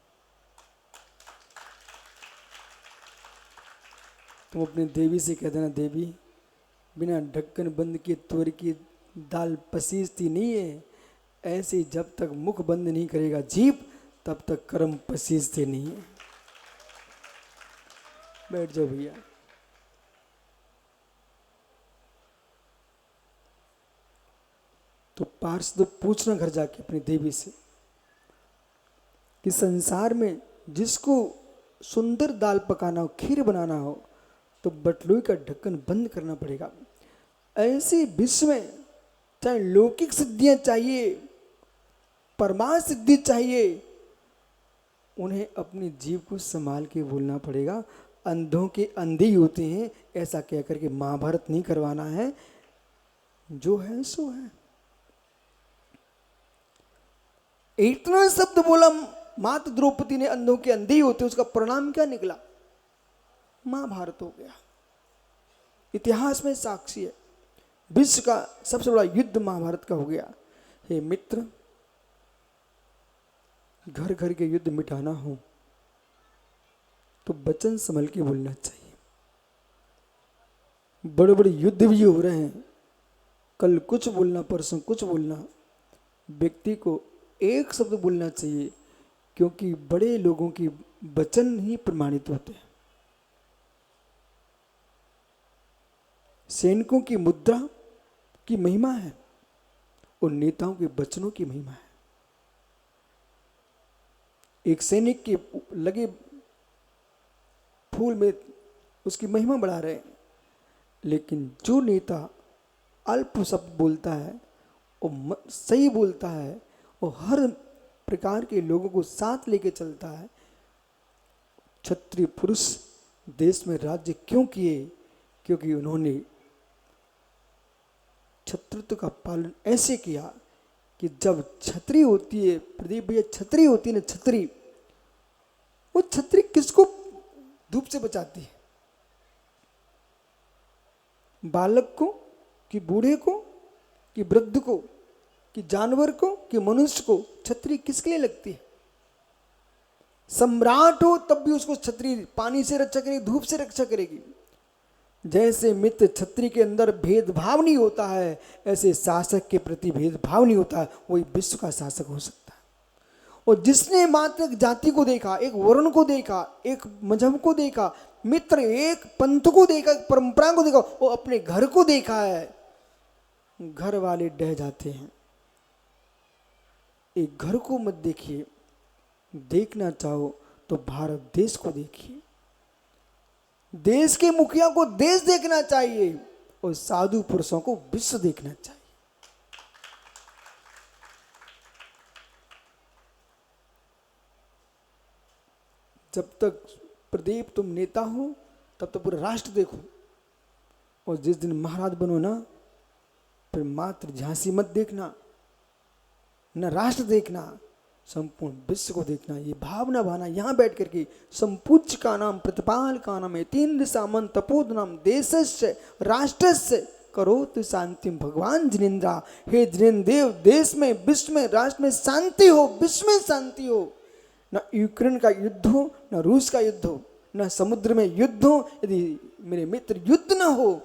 तुम अपने देवी से कह देना, देवी बिना ढक्कन बंद किए तुअर की दाल पसीजती नहीं है। ऐसे जब तक मुख बंद नहीं करेगा जीभ, तब तक कर्म पसीजते नहीं है। बैठ जाओ भैया। तो पार्षद पूछना घर जाके अपनी देवी से कि संसार में जिसको सुंदर दाल पकाना हो, खीर बनाना हो, तो बटलोई का ढक्कन बंद करना पड़ेगा। ऐसे विश्व में चाहे लौकिक सिद्धियां चाहिए, परमार्थ सिद्धि चाहिए, उन्हें अपनी जीव को संभाल के बोलना पड़ेगा। अंधों के अंधे ही होते हैं, ऐसा कहकर के महाभारत नहीं करवाना है। जो है सो है। इतना शब्द बोला माता द्रौपदी ने, अंधों के अंधे ही होते, उसका परिणाम क्या निकला? महाभारत हो गया। इतिहास में साक्षी है, विश्व का सबसे बड़ा युद्ध महाभारत का हो गया। हे मित्र, घर घर के युद्ध मिटाना हो तो वचन संभल के बोलना चाहिए। बड़े बड़े युद्ध भी हो रहे हैं, कल कुछ बोलना, परसों कुछ बोलना। व्यक्ति को एक शब्द बोलना चाहिए, क्योंकि बड़े लोगों की वचन ही प्रमाणित होते हैं। सैनिकों की मुद्रा की महिमा है और नेताओं के वचनों की महिमा है। एक सैनिक के लगे फूल में उसकी महिमा बढ़ा रहे हैं, लेकिन जो नेता अल्प शब्द बोलता है और सही बोलता है और हर प्रकार के लोगों को साथ लेके चलता है। क्षत्रिय पुरुष देश में राज्य क्यों किए? क्योंकि उन्होंने क्षत्रित्व का पालन ऐसे किया कि जब छतरी होती है, प्रदीप भैया, छतरी होती है ना, छतरी, वो छतरी किसको धूप से बचाती है? बालक को कि बूढ़े को कि वृद्ध को कि जानवर को कि मनुष्य को? छतरी किसके लिए लगती है? सम्राट हो तब भी उसको छतरी पानी से रक्षा करेगी, धूप से रक्षा करेगी। जैसे मित्र छतरी के अंदर भेदभाव नहीं होता है, ऐसे शासक के प्रति भेदभाव नहीं होता है, वही विश्व का शासक हो सकता है। और जिसने मात्र एक जाति को देखा, एक वर्ण को देखा, एक मजहब को देखा, मित्र एक पंथ को देखा, एक परंपरा को देखा, वो अपने घर को देखा है, घर वाले डह जाते हैं। एक घर को मत देखिए, देखना चाहो तो भारत देश को देखिए। देश के मुखिया को देश देखना चाहिए और साधु पुरुषों को विश्व देखना चाहिए। जब तक प्रदीप तुम नेता हो तब तक पूरा राष्ट्र देखो, और जिस दिन महाराज बनो ना, फिर मात्र झांसी मत देखना, न राष्ट्र देखना, संपूर्ण विश्व को देखना। ये भावना भाना यहाँ बैठ करके संपूज्य का नाम प्रतिपाल का नाम है तीन सामन तपोद नाम देशस्य राष्ट्रस्य करोतु शांति भगवान जिनेन्द्रा। हे जिनेन्द्र देव, देश में विश्व में राष्ट्र में शांति हो, विश्व में शांति हो। न यूक्रेन का युद्ध हो, न रूस का युद्ध हो, न समुद्र में युद्ध हो। यदि मेरे मित्र युद्ध न हो,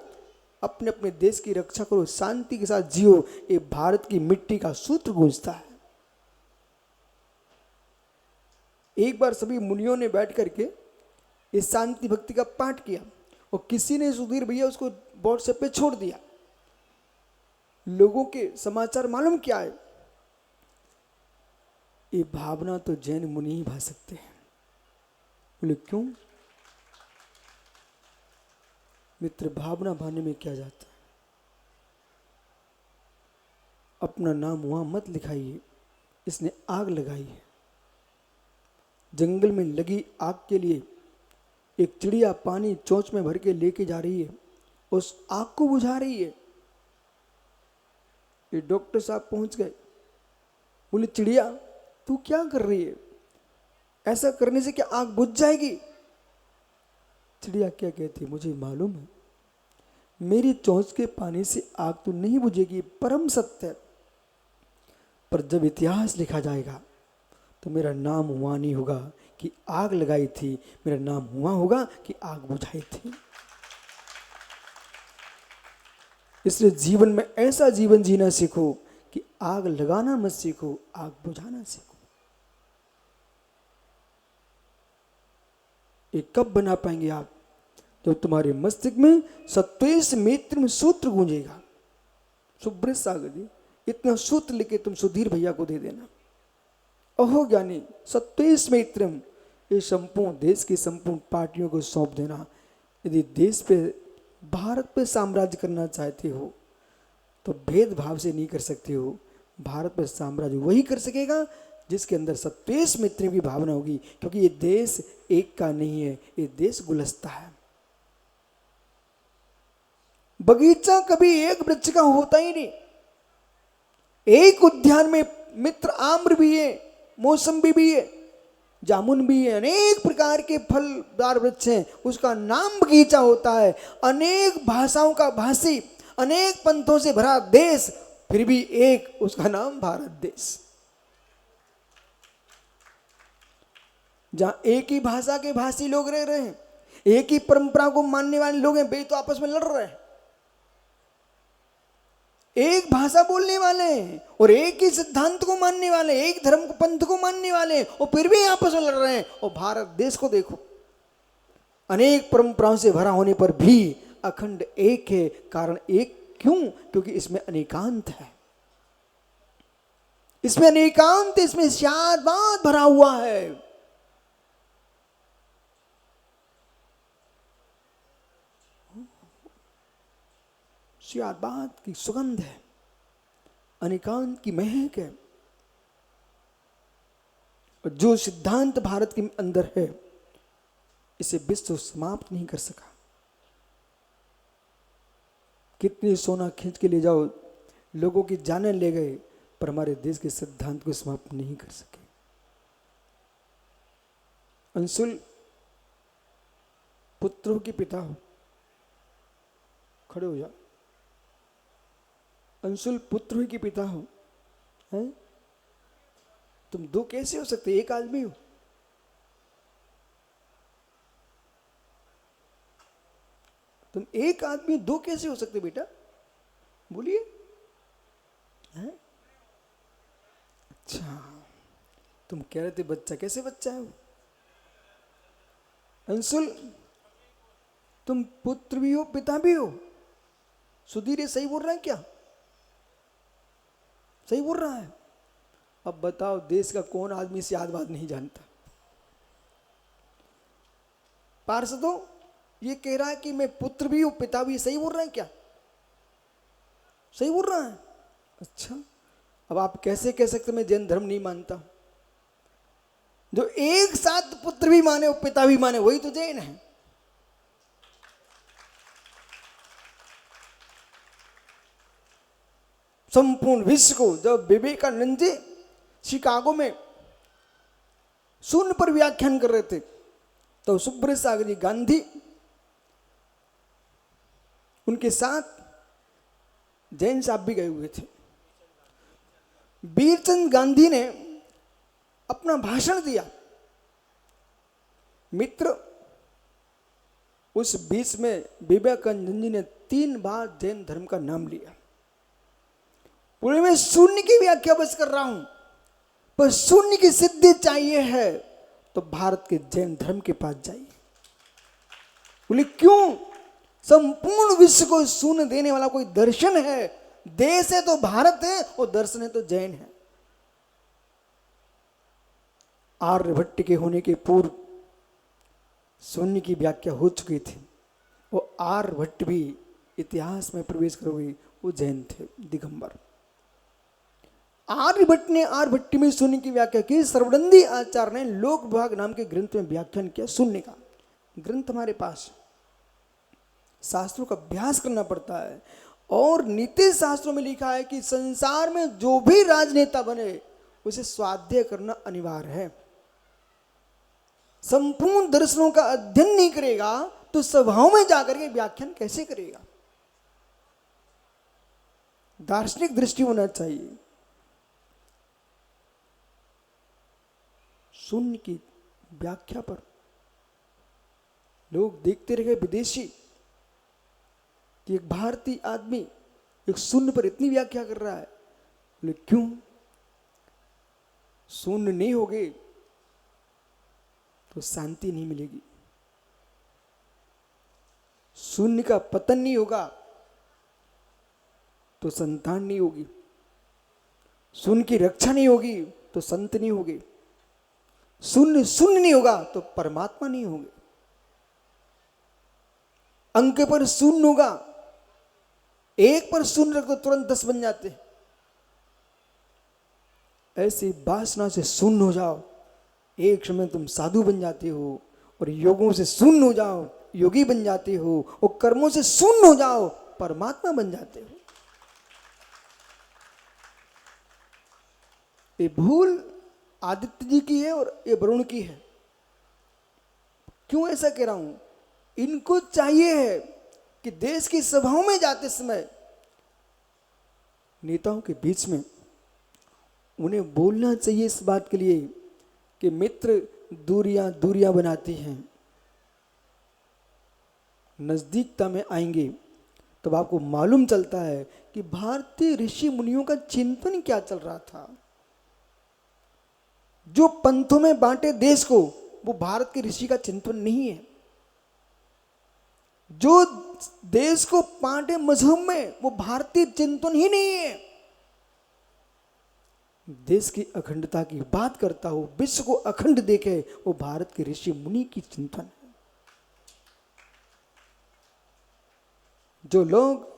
अपने अपने देश की रक्षा करो, शांति के साथ जियो। ये भारत की मिट्टी का सूत्र गूंजता है। एक बार सभी मुनियों ने बैठ करके इस शांति भक्ति का पाठ किया और किसी ने सुधीर भैया उसको व्हाट्सएप पे छोड़ दिया। लोगों के समाचार मालूम क्या है? ये भावना तो जैन मुनि ही भा सकते हैं। बोले क्यों? मित्र, भावना भाने में क्या जाता है? अपना नाम वहां मत लिखाइए। इसने आग लगाई है। जंगल में लगी आग के लिए एक चिड़िया पानी चोंच में भर के लेके जा रही है, उस आग को बुझा रही है। ये डॉक्टर साहब पहुंच गए, बोले चिड़िया तू क्या कर रही है? ऐसा करने से क्या आग बुझ जाएगी? चिड़िया क्या कहती है? मुझे मालूम है, मेरी चोंच के पानी से आग तो नहीं बुझेगी, परम सत्य है। पर जब इतिहास लिखा जाएगा तो मेरा नाम हुआ नहीं होगा कि आग लगाई थी, मेरा नाम हुआ होगा कि आग बुझाई थी। इसलिए जीवन में ऐसा जीवन जीना सीखो कि आग लगाना मत सीखो, आग बुझाना सीखो। ये कब बना पाएंगे आप? जब तुम्हारे मस्तिष्क में सत्वेश मैत्री में सूत्र गूंजेगा। सुब्रत सागर जी, इतना सूत्र लेके तुम सुधीर भैया को दे देना। अहो ज्ञानी सत्वेश मैत्रम, ये संपूर्ण देश की संपूर्ण पार्टियों को सौंप देना। यदि देश पे भारत पे साम्राज्य करना चाहते हो तो भेदभाव से नहीं कर सकते हो। भारत पे साम्राज्य वही कर सकेगा जिसके अंदर सत्वेश मैत्री की भावना होगी, क्योंकि ये देश एक का नहीं है, ये देश गुलस्ता है। बगीचा कभी एक वृक्ष का होता ही नहीं। एक उद्यान में मित्र आम्र भी है, मौसम्बी भी है, जामुन भी है, अनेक प्रकार के फलदार वृक्ष हैं, उसका नाम बगीचा होता है। अनेक भाषाओं का भाषी, अनेक पंथों से भरा देश, फिर भी एक, उसका नाम भारत देश। जहां एक ही भाषा के भाषी लोग रह रहे हैं, एक ही परंपरा को मानने वाले लोग हैं, वे तो आपस में लड़ रहे हैं। एक भाषा बोलने वाले हैं और एक ही सिद्धांत को मानने वाले, एक धर्म को पंथ को मानने वाले, और फिर भी आपस में लड़ रहे हैं। और भारत देश को देखो, अनेक परंपराओं से भरा होने पर भी अखंड एक है। कारण एक क्यों? क्योंकि इसमें अनेकांत है, इसमें अनेकांत, इसमें शादबाद भरा हुआ है। शादबाद की सुगंध है, अनेकांत की महक है। और जो सिद्धांत भारत के अंदर है, इसे विश्व समाप्त नहीं कर सका। कितनी सोना खींच के ले जाओ, लोगों की जानें ले गए, पर हमारे देश के सिद्धांत को समाप्त नहीं कर सके। अंशुल पुत्रों के पिता हो, खड़े हो जाओ। अंशुल पुत्र के पिता हो, हैं? तुम दो कैसे हो सकते? एक आदमी हो। तुम एक आदमी दो कैसे हो सकते बेटा? बोलिए। हैं? अच्छा, तुम कह रहे थे बच्चा, कैसे बच्चा है वो? अंशुल, तुम पुत्र भी हो पिता भी हो। सुधीर ये सही बोल रहा है क्या? सही बोल रहा है। अब बताओ, देश का कौन आदमी शादबाद नहीं जानता? पार्षदों, ये कह रहा है कि मैं पुत्र भी हूं पिता भी। सही बोल रहा है क्या? सही बोल रहा है? अच्छा, अब आप कैसे कह सकते मैं जैन धर्म नहीं मानता? जो एक साथ पुत्र भी माने और पिता भी माने वही तो जैन है। संपूर्ण विश्व को जब विवेकानंद जी शिकागो में शून्य पर व्याख्यान कर रहे थे तो सुब्रत सागर जी गांधी उनके साथ जैन साहब भी गए हुए थे। वीरचंद गांधी ने अपना भाषण दिया। मित्र, उस बीच में विवेकानंद जी ने 3 बार जैन धर्म का नाम लिया। पूरे में शून्य की व्याख्या बस कर रहा हूं, पर शून्य की सिद्धि चाहिए है तो भारत के जैन धर्म के पास जाइए। बोले क्यों? संपूर्ण विश्व को शून्य देने वाला कोई दर्शन है, देश है तो भारत है और दर्शन है तो जैन है। आर्यभट्ट के होने के पूर्व शून्य की व्याख्या हो चुकी थी। वो आर्यभट्ट भी इतिहास में प्रवेश करोगे वो जैन थे, दिगंबर। आर्यभट्ट ने आर्यभट्ट में शून्य की व्याख्या की। सर्वदंडी आचार्य ने लोक विभाग नाम के ग्रंथ में व्याख्यान किया शून्य का। ग्रंथ हमारे पास, शास्त्रों का अभ्यास करना पड़ता है। और नीति शास्त्रों में लिखा है कि संसार में जो भी राजनेता बने उसे स्वाध्याय करना अनिवार्य है। संपूर्ण दर्शनों का अध्ययन नहीं करेगा तो सभाओं में जाकर के व्याख्यान कैसे करेगा? दार्शनिक दृष्टि होना चाहिए। शून्य की व्याख्या पर लोग देखते रहे विदेशी कि एक भारतीय आदमी एक शून्य पर इतनी व्याख्या कर रहा है। बोले क्यों? शून्य नहीं होगे तो शांति नहीं मिलेगी, शून्य का पतन नहीं होगा तो संतान नहीं होगी, शून्य की रक्षा नहीं होगी तो संत नहीं होगे, शून्य शून्य नहीं होगा तो परमात्मा नहीं होंगे। अंक पर शून्य होगा, 1 पर शून्य रख दो तुरंत 10 बन जाते हैं। ऐसी वासना से शून्य हो जाओ, एक समय तुम साधु बन जाते हो। और योगों से शून्य हो जाओ, योगी बन जाते हो। और कर्मों से शून्य हो जाओ, परमात्मा बन जाते हो। ये भूल आदित्य जी की है और ये वरुण की है। क्यों ऐसा कह रहा हूं? इनको चाहिए है कि देश की सभाओं में जाते समय नेताओं के बीच में उन्हें बोलना चाहिए इस बात के लिए कि मित्र दूरियां दूरियां बनाती हैं, नजदीकता में आएंगे तब आपको मालूम चलता है कि भारतीय ऋषि मुनियों का चिंतन क्या चल रहा था। जो पंथों में बांटे देश को वो भारत के ऋषि का चिंतन नहीं है। जो देश को बांटे मजहब में वो भारतीय चिंतन ही नहीं है। देश की अखंडता की बात करता हो, विश्व को अखंड देखे, वो भारत के ऋषि मुनि की चिंतन है। जो लोग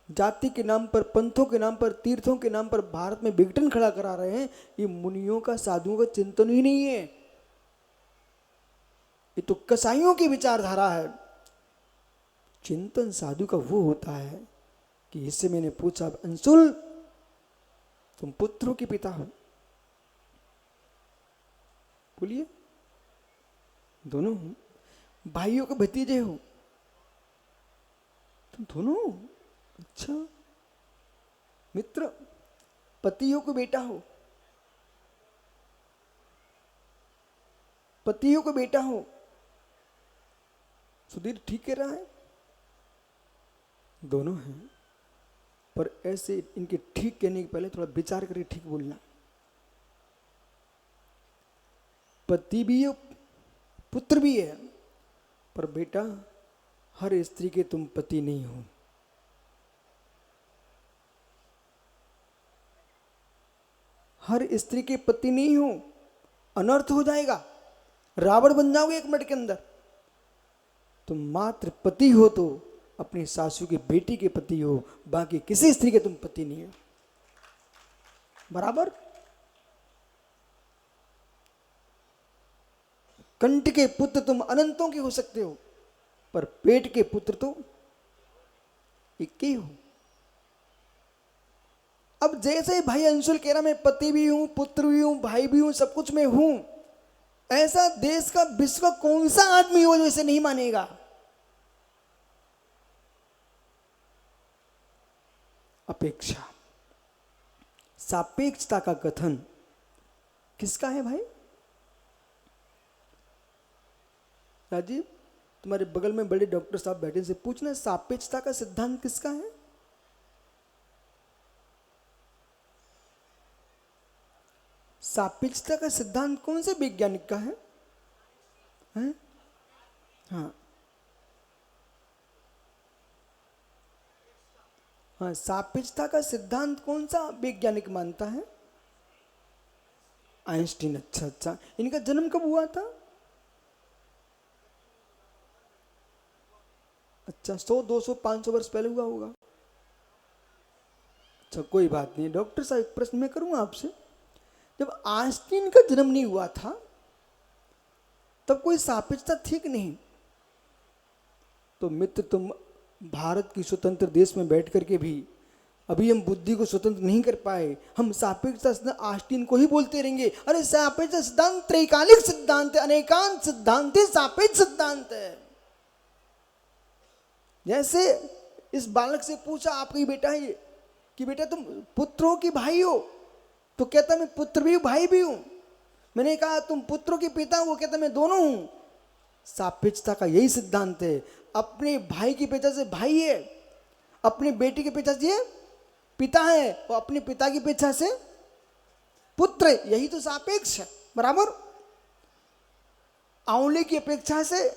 जाति के नाम पर, पंथों के नाम पर, तीर्थों के नाम पर भारत में विघटन खड़ा करा रहे हैं, ये मुनियों का, साधुओं का चिंतन ही नहीं है। ये तो कसाईयों की विचारधारा है। चिंतन साधु का वो होता है कि इससे मैंने पूछा, अंशुल तुम पुत्रों के पिता हो, बोलिए दोनों हो, भाइयों के भतीजे हो, तुम दोनों हो? अच्छा, मित्र पति हो को बेटा हो, पति हो को बेटा हो। सुधीर ठीक कह रहा है, दोनों हैं। पर ऐसे इनके ठीक कहने के पहले थोड़ा विचार करके ठीक बोलना। पति भी है, पुत्र भी है, पर बेटा हर स्त्री के तुम पति नहीं हो। हर स्त्री के पति नहीं हो, अनर्थ हो जाएगा, रावण बन जाओगे 1 मिनट के अंदर। तुम मात्र पति हो तो अपनी सासू की बेटी के पति हो, बाकी किसी स्त्री के तुम पति नहीं हो। बराबर। कंठ के पुत्र तुम अनंतों के हो सकते हो, पर पेट के पुत्र तो एक ही हो। अब जैसे भाई अंशुल कह रहा मैं पति भी हूं, पुत्र भी हूं, भाई भी हूं, सब कुछ मैं हूं, ऐसा देश का विश्व का कौन सा आदमी हो जो इसे नहीं मानेगा? अपेक्षा, सापेक्षता का कथन किसका है भाई? राजीव, तुम्हारे बगल में बड़े डॉक्टर साहब बैठे से पूछना, सापेक्षता का सिद्धांत किसका है? सापेक्षता का सिद्धांत कौन से वैज्ञानिक का है? हैं? हाँ हाँ, सापेक्षता का सिद्धांत कौन सा वैज्ञानिक मानता है? आइंस्टीन। अच्छा अच्छा, इनका जन्म कब हुआ था? अच्छा, 100, 200, 500 वर्ष पहले हुआ होगा। अच्छा, कोई बात नहीं। डॉक्टर साहब, एक प्रश्न मैं करूंगा आपसे, जब आइंस्टीन का जन्म नहीं हुआ था तब कोई सापेक्षता थी कि नहीं? तो मित्र, तुम भारत की स्वतंत्र देश में बैठ करके भी अभी हम बुद्धि को स्वतंत्र नहीं कर पाए। हम सापेक्षता सिद्धांत आइंस्टीन को ही बोलते रहेंगे। अरे सापेक्षता सिद्धांत त्रैकालिक सिद्धांत है, अनेकांत सिद्धांत है, सापेक्ष सिद्धांत है। जैसे इस बालक से पूछा आपका बेटा है कि बेटा तुम पुत्र हो कि भाई हो? तो कहता मैं पुत्र भी हूं, भाई भी हूं। मैंने कहा तुम पुत्रों के पिता हो? कहता मैं दोनों हूं। सापेक्षता का यही सिद्धांत है। अपने भाई की पेशा से भाई है, अपने बेटी के पेशा से पिता है, और अपने पिता की पेशा से पुत्र है। यही तो सापेक्ष है। बराबर। आंवले की अपेक्षा से,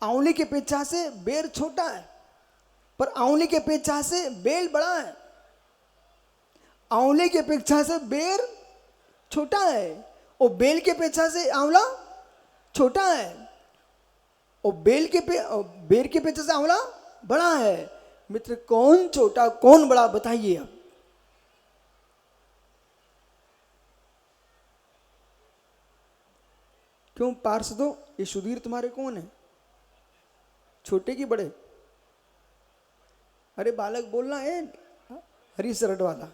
आंवले की अपेक्षा से बेर छोटा है, पर आंवले की अपेक्षा से बेल बड़ा है। आंवले की अपेक्षा से बेर छोटा है, और बेल की अपेक्षा से आंवला छोटा है, और बेर की अपेक्षा से आंवला बड़ा है। मित्र, कौन छोटा कौन बड़ा बताइए अब? क्यों पार्षदों, ये सुधीर तुम्हारे कौन है? छोटे की बड़े? अरे बालक बोलना है, हरी शर्ट वाला।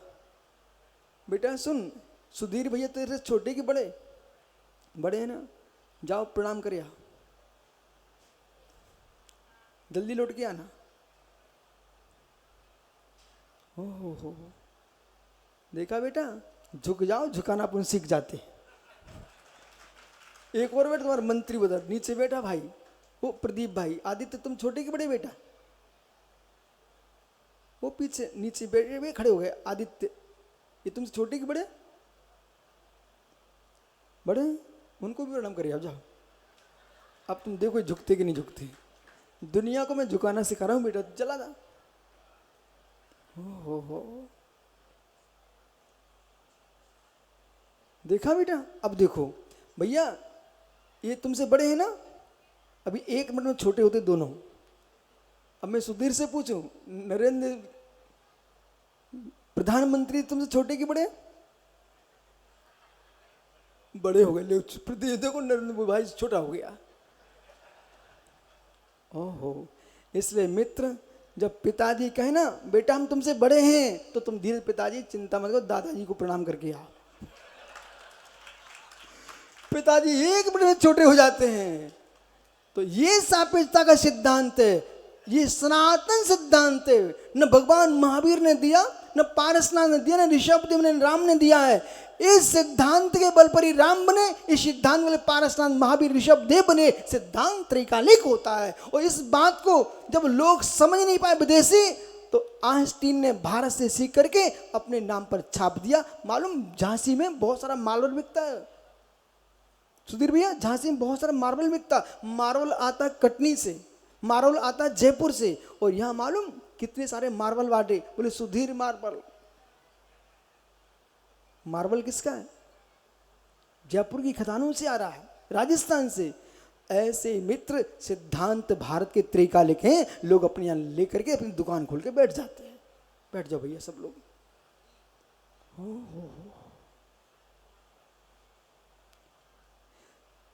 बेटा सुन, सुधीर भैया तेरे से छोटे की बड़े? बड़े हैं ना? जाओ प्रणाम कर आ, जल्दी लौट के आना। हो, देखा बेटा, झुक जाओ, झुकाना अपन सीख जाते। एक और बेटा तुम्हारा मंत्री बता नीचे बैठा भाई, वो प्रदीप भाई। आदित्य तुम छोटे के बड़े बेटा? वो पीछे नीचे बैठे हुए खड़े हो गए। आदित्य, ये तुमसे छोटे के बड़े? बड़े? उनको भी प्रणाम करिए। अब जाओ, अब तुम देखो झुकते कि नहीं झुकते। दुनिया को मैं झुकाना सिखा रहा हूं बेटा, चला जा। हो देखा बेटा? अब देखो भैया, ये तुमसे बड़े हैं ना, अभी 1 मिनट में छोटे होते दोनों। अब मैं सुधीर से पूछूं, नरेंद्र प्रधानमंत्री तुमसे छोटे की बड़े? बड़े हो गए। देखो नरेंद्र भाई छोटा हो गया। ओहो, इसलिए मित्र, जब पिताजी कहे ना बेटा हम तुमसे बड़े हैं, तो तुम धीरे, पिताजी चिंता मत करो, दादाजी को प्रणाम करके आओ। पिताजी 1 मिनट में छोटे हो जाते हैं। तो ये सापेक्षता का सिद्धांत है, ये सनातन सिद्धांत है। न भगवान महावीर ने दिया, न पारसनाथ ने दिया, न ऋषभदेव ने, राम ने दिया है। इस सिद्धांत के बल पर ही राम बने, इस सिद्धांत वाले पारसनाथ, महावीर, ऋषभदेव बने। सिद्धांत त्रैकालिक होता है। और इस बात को जब लोग समझ नहीं पाए विदेशी, तो आइंस्टीन ने भारत से सीख करके अपने नाम पर छाप दिया। मालूम, झांसी में बहुत सारा मार्बल बिकता है सुधीर भैया। झांसी में बहुत सारा मार्बल बिकता। मार्बल आता कटनी से, मार्बल आता जयपुर से, और यहां मालूम कितने सारे मार्बल बांटे। बोले सुधीर मार्बल। मार्बल किसका है? जयपुर की खदानों से आ रहा है, राजस्थान से। ऐसे मित्र सिद्धांत भारत के त्रिकालिक हैं। लोग अपने यहाँ लेकर के अपनी दुकान खोल के बैठ जाते हैं। बैठ जाओ भैया सब लोग।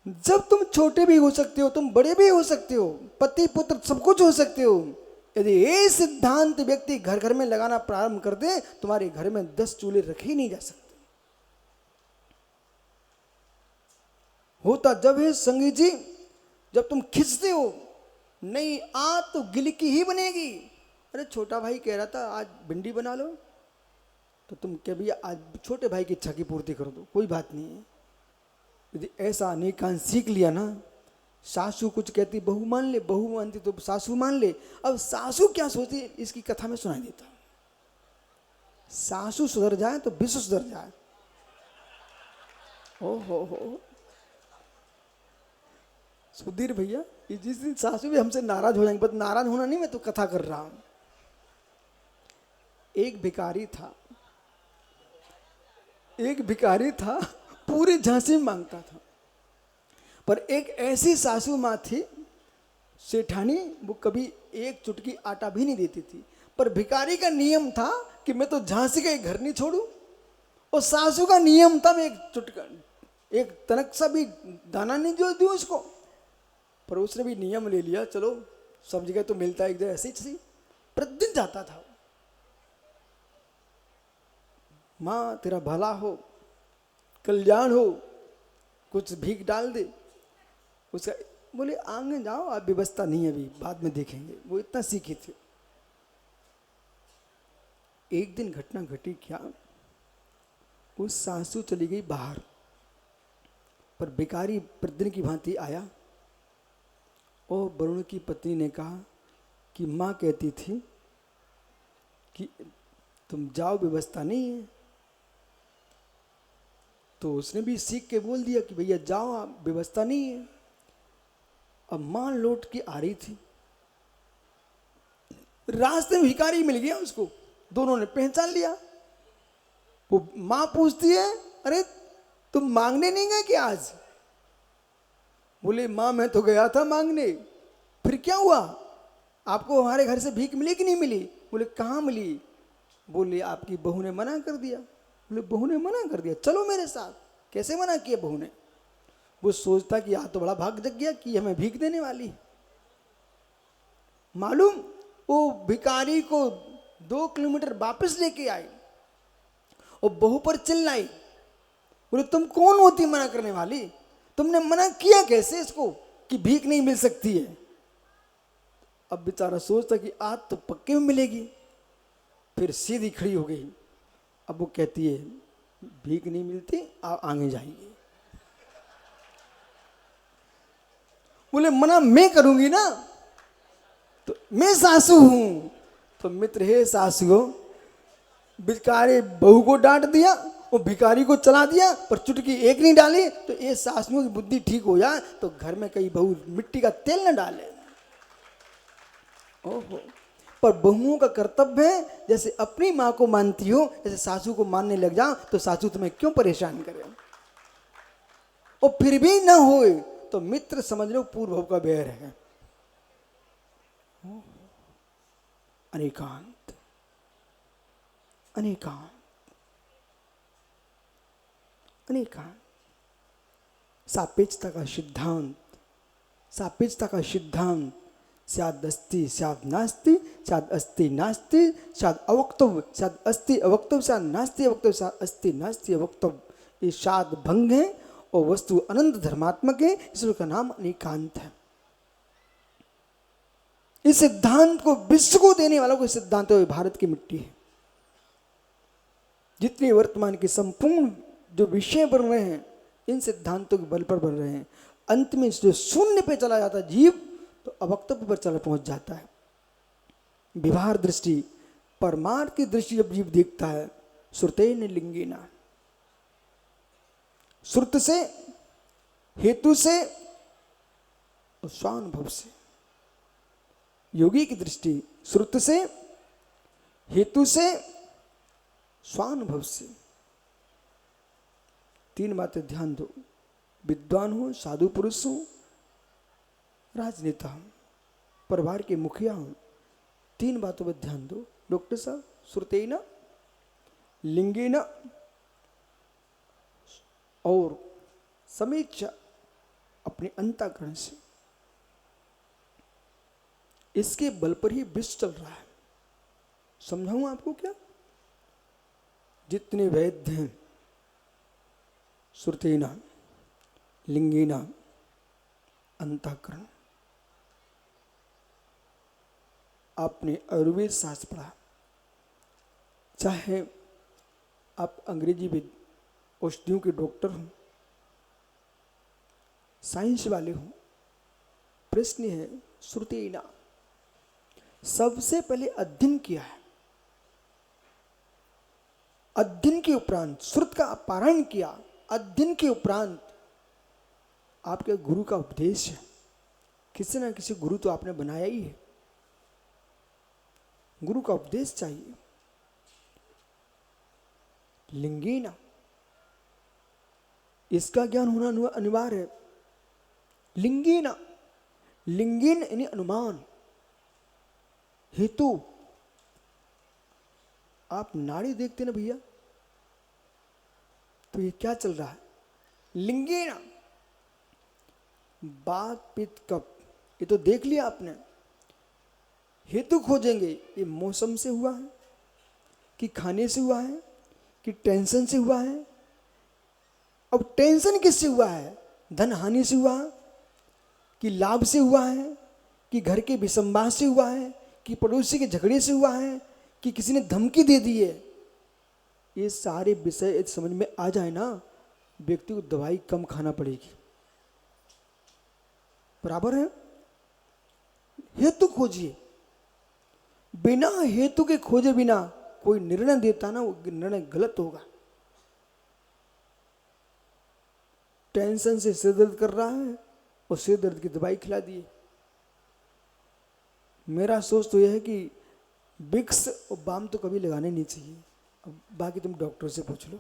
जब तुम छोटे भी हो सकते हो, तुम बड़े भी हो सकते हो, पति पुत्र सब कुछ हो सकते हो। यदि ये सिद्धांत व्यक्ति घर घर में लगाना प्रारंभ कर दे, तुम्हारे घर में 10 चूल्हे रखे ही नहीं जा सकते। होता जब है संगी जी, जब तुम खिंचते हो, नहीं आ तो गिलकी ही बनेगी। अरे छोटा भाई कह रहा था आज भिंडी बना लो, तो तुम क्या भैया आज छोटे भाई की इच्छा की पूर्ति कर दो, कोई बात नहीं है। यदि ऐसा अनेकांश सीख लिया ना, सासू कुछ कहती बहू मान ले, बहू मानती तो सासू मान ले। अब सासू क्या सोचती इसकी कथा में सुनाई देता। सासू सुधर जाए तो विश्व सुधर जाए। ओ हो सुधीर भैया, ये जिस दिन सासू भी हमसे नाराज हो जाएंगे, बस नाराज होना नहीं, मैं तो कथा कर रहा हूं। एक भिखारी था, पूरे झांसी में मांगता था। पर एक ऐसी सासू माँ थी सेठानी, वो कभी एक चुटकी आटा भी नहीं देती थी। पर भिखारी का नियम था कि मैं तो झांसी का एक घर नहीं छोड़ू, और सासू का नियम था मैं एक तनक सा भी दाना नहीं जो दूं उसको। पर उसने भी नियम ले लिया, चलो सब जगह तो मिलता है, एक जगह ऐसी थी, प्रतिदिन जाता था। माँ तेरा भला हो, कल्याण हो, कुछ भीख डाल दे। उसका बोले आंगन जाओ, आप व्यवस्था नहीं है अभी, बाद में देखेंगे। वो इतना सीखे थे। एक दिन घटना घटी क्या, उस सासू चली गई बाहर, पर भिखारी प्रतिदिन की भांति आया। और वरुण की पत्नी ने कहा कि माँ कहती थी कि तुम जाओ, व्यवस्था नहीं है। तो उसने भी सीख के बोल दिया कि भैया जाओ, आप व्यवस्था नहीं है। अब मां लौट के आ रही थी, रास्ते में भिखारी मिल गया उसको, दोनों ने पहचान लिया। वो मां पूछती है, अरे तुम मांगने नहीं गए क्या आज? बोले मां मैं तो गया था मांगने। फिर क्या हुआ, आपको हमारे घर से भीख मिली कि नहीं मिली? बोले कहाँ मिली? बोले आपकी बहू ने मना कर दिया। बोले बहू ने मना कर दिया, चलो मेरे साथ। कैसे मना किया बहू ने? वो सोचता कि आज तो बड़ा भाग जग गया कि हमें भीख देने वाली। मालूम वो भिखारी को 2 किलोमीटर वापस लेके आई और बहू पर चिल्लाई। बोले तुम कौन होती मना करने वाली? तुमने मना किया कैसे इसको कि भीख नहीं मिल सकती है? अब बेचारा सोचता कि आज तो पक्के में मिलेगी। फिर सीधी खड़ी हो गई। अब वो कहती है भीख नहीं मिलती, आप आगे जाइए। बोले मना मैं करूंगी ना, तो मैं सासू हूं। तो मित्र हे सासू, भिखारी बहू को डांट दिया और भिखारी को चला दिया, पर चुटकी एक नहीं डाली। तो ये सासुओं की बुद्धि ठीक हो जाए तो घर में कई बहू मिट्टी का तेल न डाले। ओहो, पर बहुओं का कर्तव्य है जैसे अपनी माँ को मानती हो, जैसे सासू को मानने लग जाओ तो सासू तुम्हें क्यों परेशान करे। और फिर भी ना होए तो मित्र समझ लो पूर्व भव का बैर है। अनेकांत अनेकांत अनेकांत। सापेक्षता का सिद्धांत, सापेक्षता का सिद्धांत स्याद अस्ति स्याद नास्ति, स्याद अस्ति नास्ति, स्याद अवक्तव्य, स्याद अस्ति अवक्तव्य, स्याद नास्ति अवक्तव्य, स्याद अस्ति नास्ति अवक्तव्य। ये शाद भंग है और वस्तु अनंत धर्मात्मक है, इसलिए का नाम अनेकांत है। इस सिद्धांत को विश्व को देने वाला कोई सिद्धांत है, भारत की मिट्टी है। जितने वर्तमान के संपूर्ण जो विषय बन रहे हैं इन सिद्धांतों के बल पर बन रहे हैं। अंत में जो शून्य पे चला जाता है जीव, तो अवक्तव्य पर चला पहुंच जाता है। व्यवहार दृष्टि, परमार्थ की दृष्टि जब जीव देखता है, श्रुतेन लिंगेना, श्रुत से, हेतु से और स्वानुभव से। योगी की दृष्टि श्रुत से, हेतु से, स्वानुभव से। 3 बातें ध्यान दो। विद्वान हो, साधु पुरुष हो, राजनेता हूँ, परिवार के मुखिया हूँ। 3 बातों पर ध्यान दो डॉक्टर साहब। श्रुतेना, लिंगेना और समीक्षा अपने अंतःकरण से। इसके बल पर ही विश्व चल रहा है। समझाऊं आपको क्या? जितने वैद्य हैं, श्रुतेना, लिंगेना, अंतःकरण। आपने आयुर्वेद शास्त्र पढ़ा, चाहे आप अंग्रेजी विद औषधियों के डॉक्टर हों, साइंस वाले हों, प्रश्न है श्रुतेना। सबसे पहले अध्ययन किया है, अध्ययन के उपरांत श्रुत का पारायण किया, अध्ययन के उपरांत आपके गुरु का उपदेश है। किसी ना किसी गुरु तो आपने बनाया ही है, गुरु का उपदेश चाहिए। लिंगेना, इसका ज्ञान होना अनिवार्य है। लिंगेना, लिंगेन यानी अनुमान, हेतु। आप नाड़ी देखते ना भैया, तो ये क्या चल रहा है? लिंगेना, बात पित्त कफ, ये तो देख लिया आपने। हेतु खोजेंगे, ये मौसम से हुआ है कि खाने से हुआ है कि टेंशन से हुआ है। अब टेंशन किससे हुआ है? धन हानि से हुआ है कि लाभ से हुआ है कि घर के विसंवाद से हुआ है कि पड़ोसी के झगड़े से हुआ है कि किसी ने धमकी दे दी है। ये सारे विषय समझ में आ जाए ना, व्यक्ति को दवाई कम खाना पड़ेगी। बराबर है? हेतु खोजिए। बिना हेतु के खोजे बिना कोई निर्णय देता ना, वो निर्णय गलत होगा। टेंशन से सिर दर्द कर रहा है और सिर दर्द की दवाई खिला दिए। मेरा सोच तो यह है कि विक्स और बाम तो कभी लगाने नहीं चाहिए। अब बाकी तुम डॉक्टर से पूछ लो।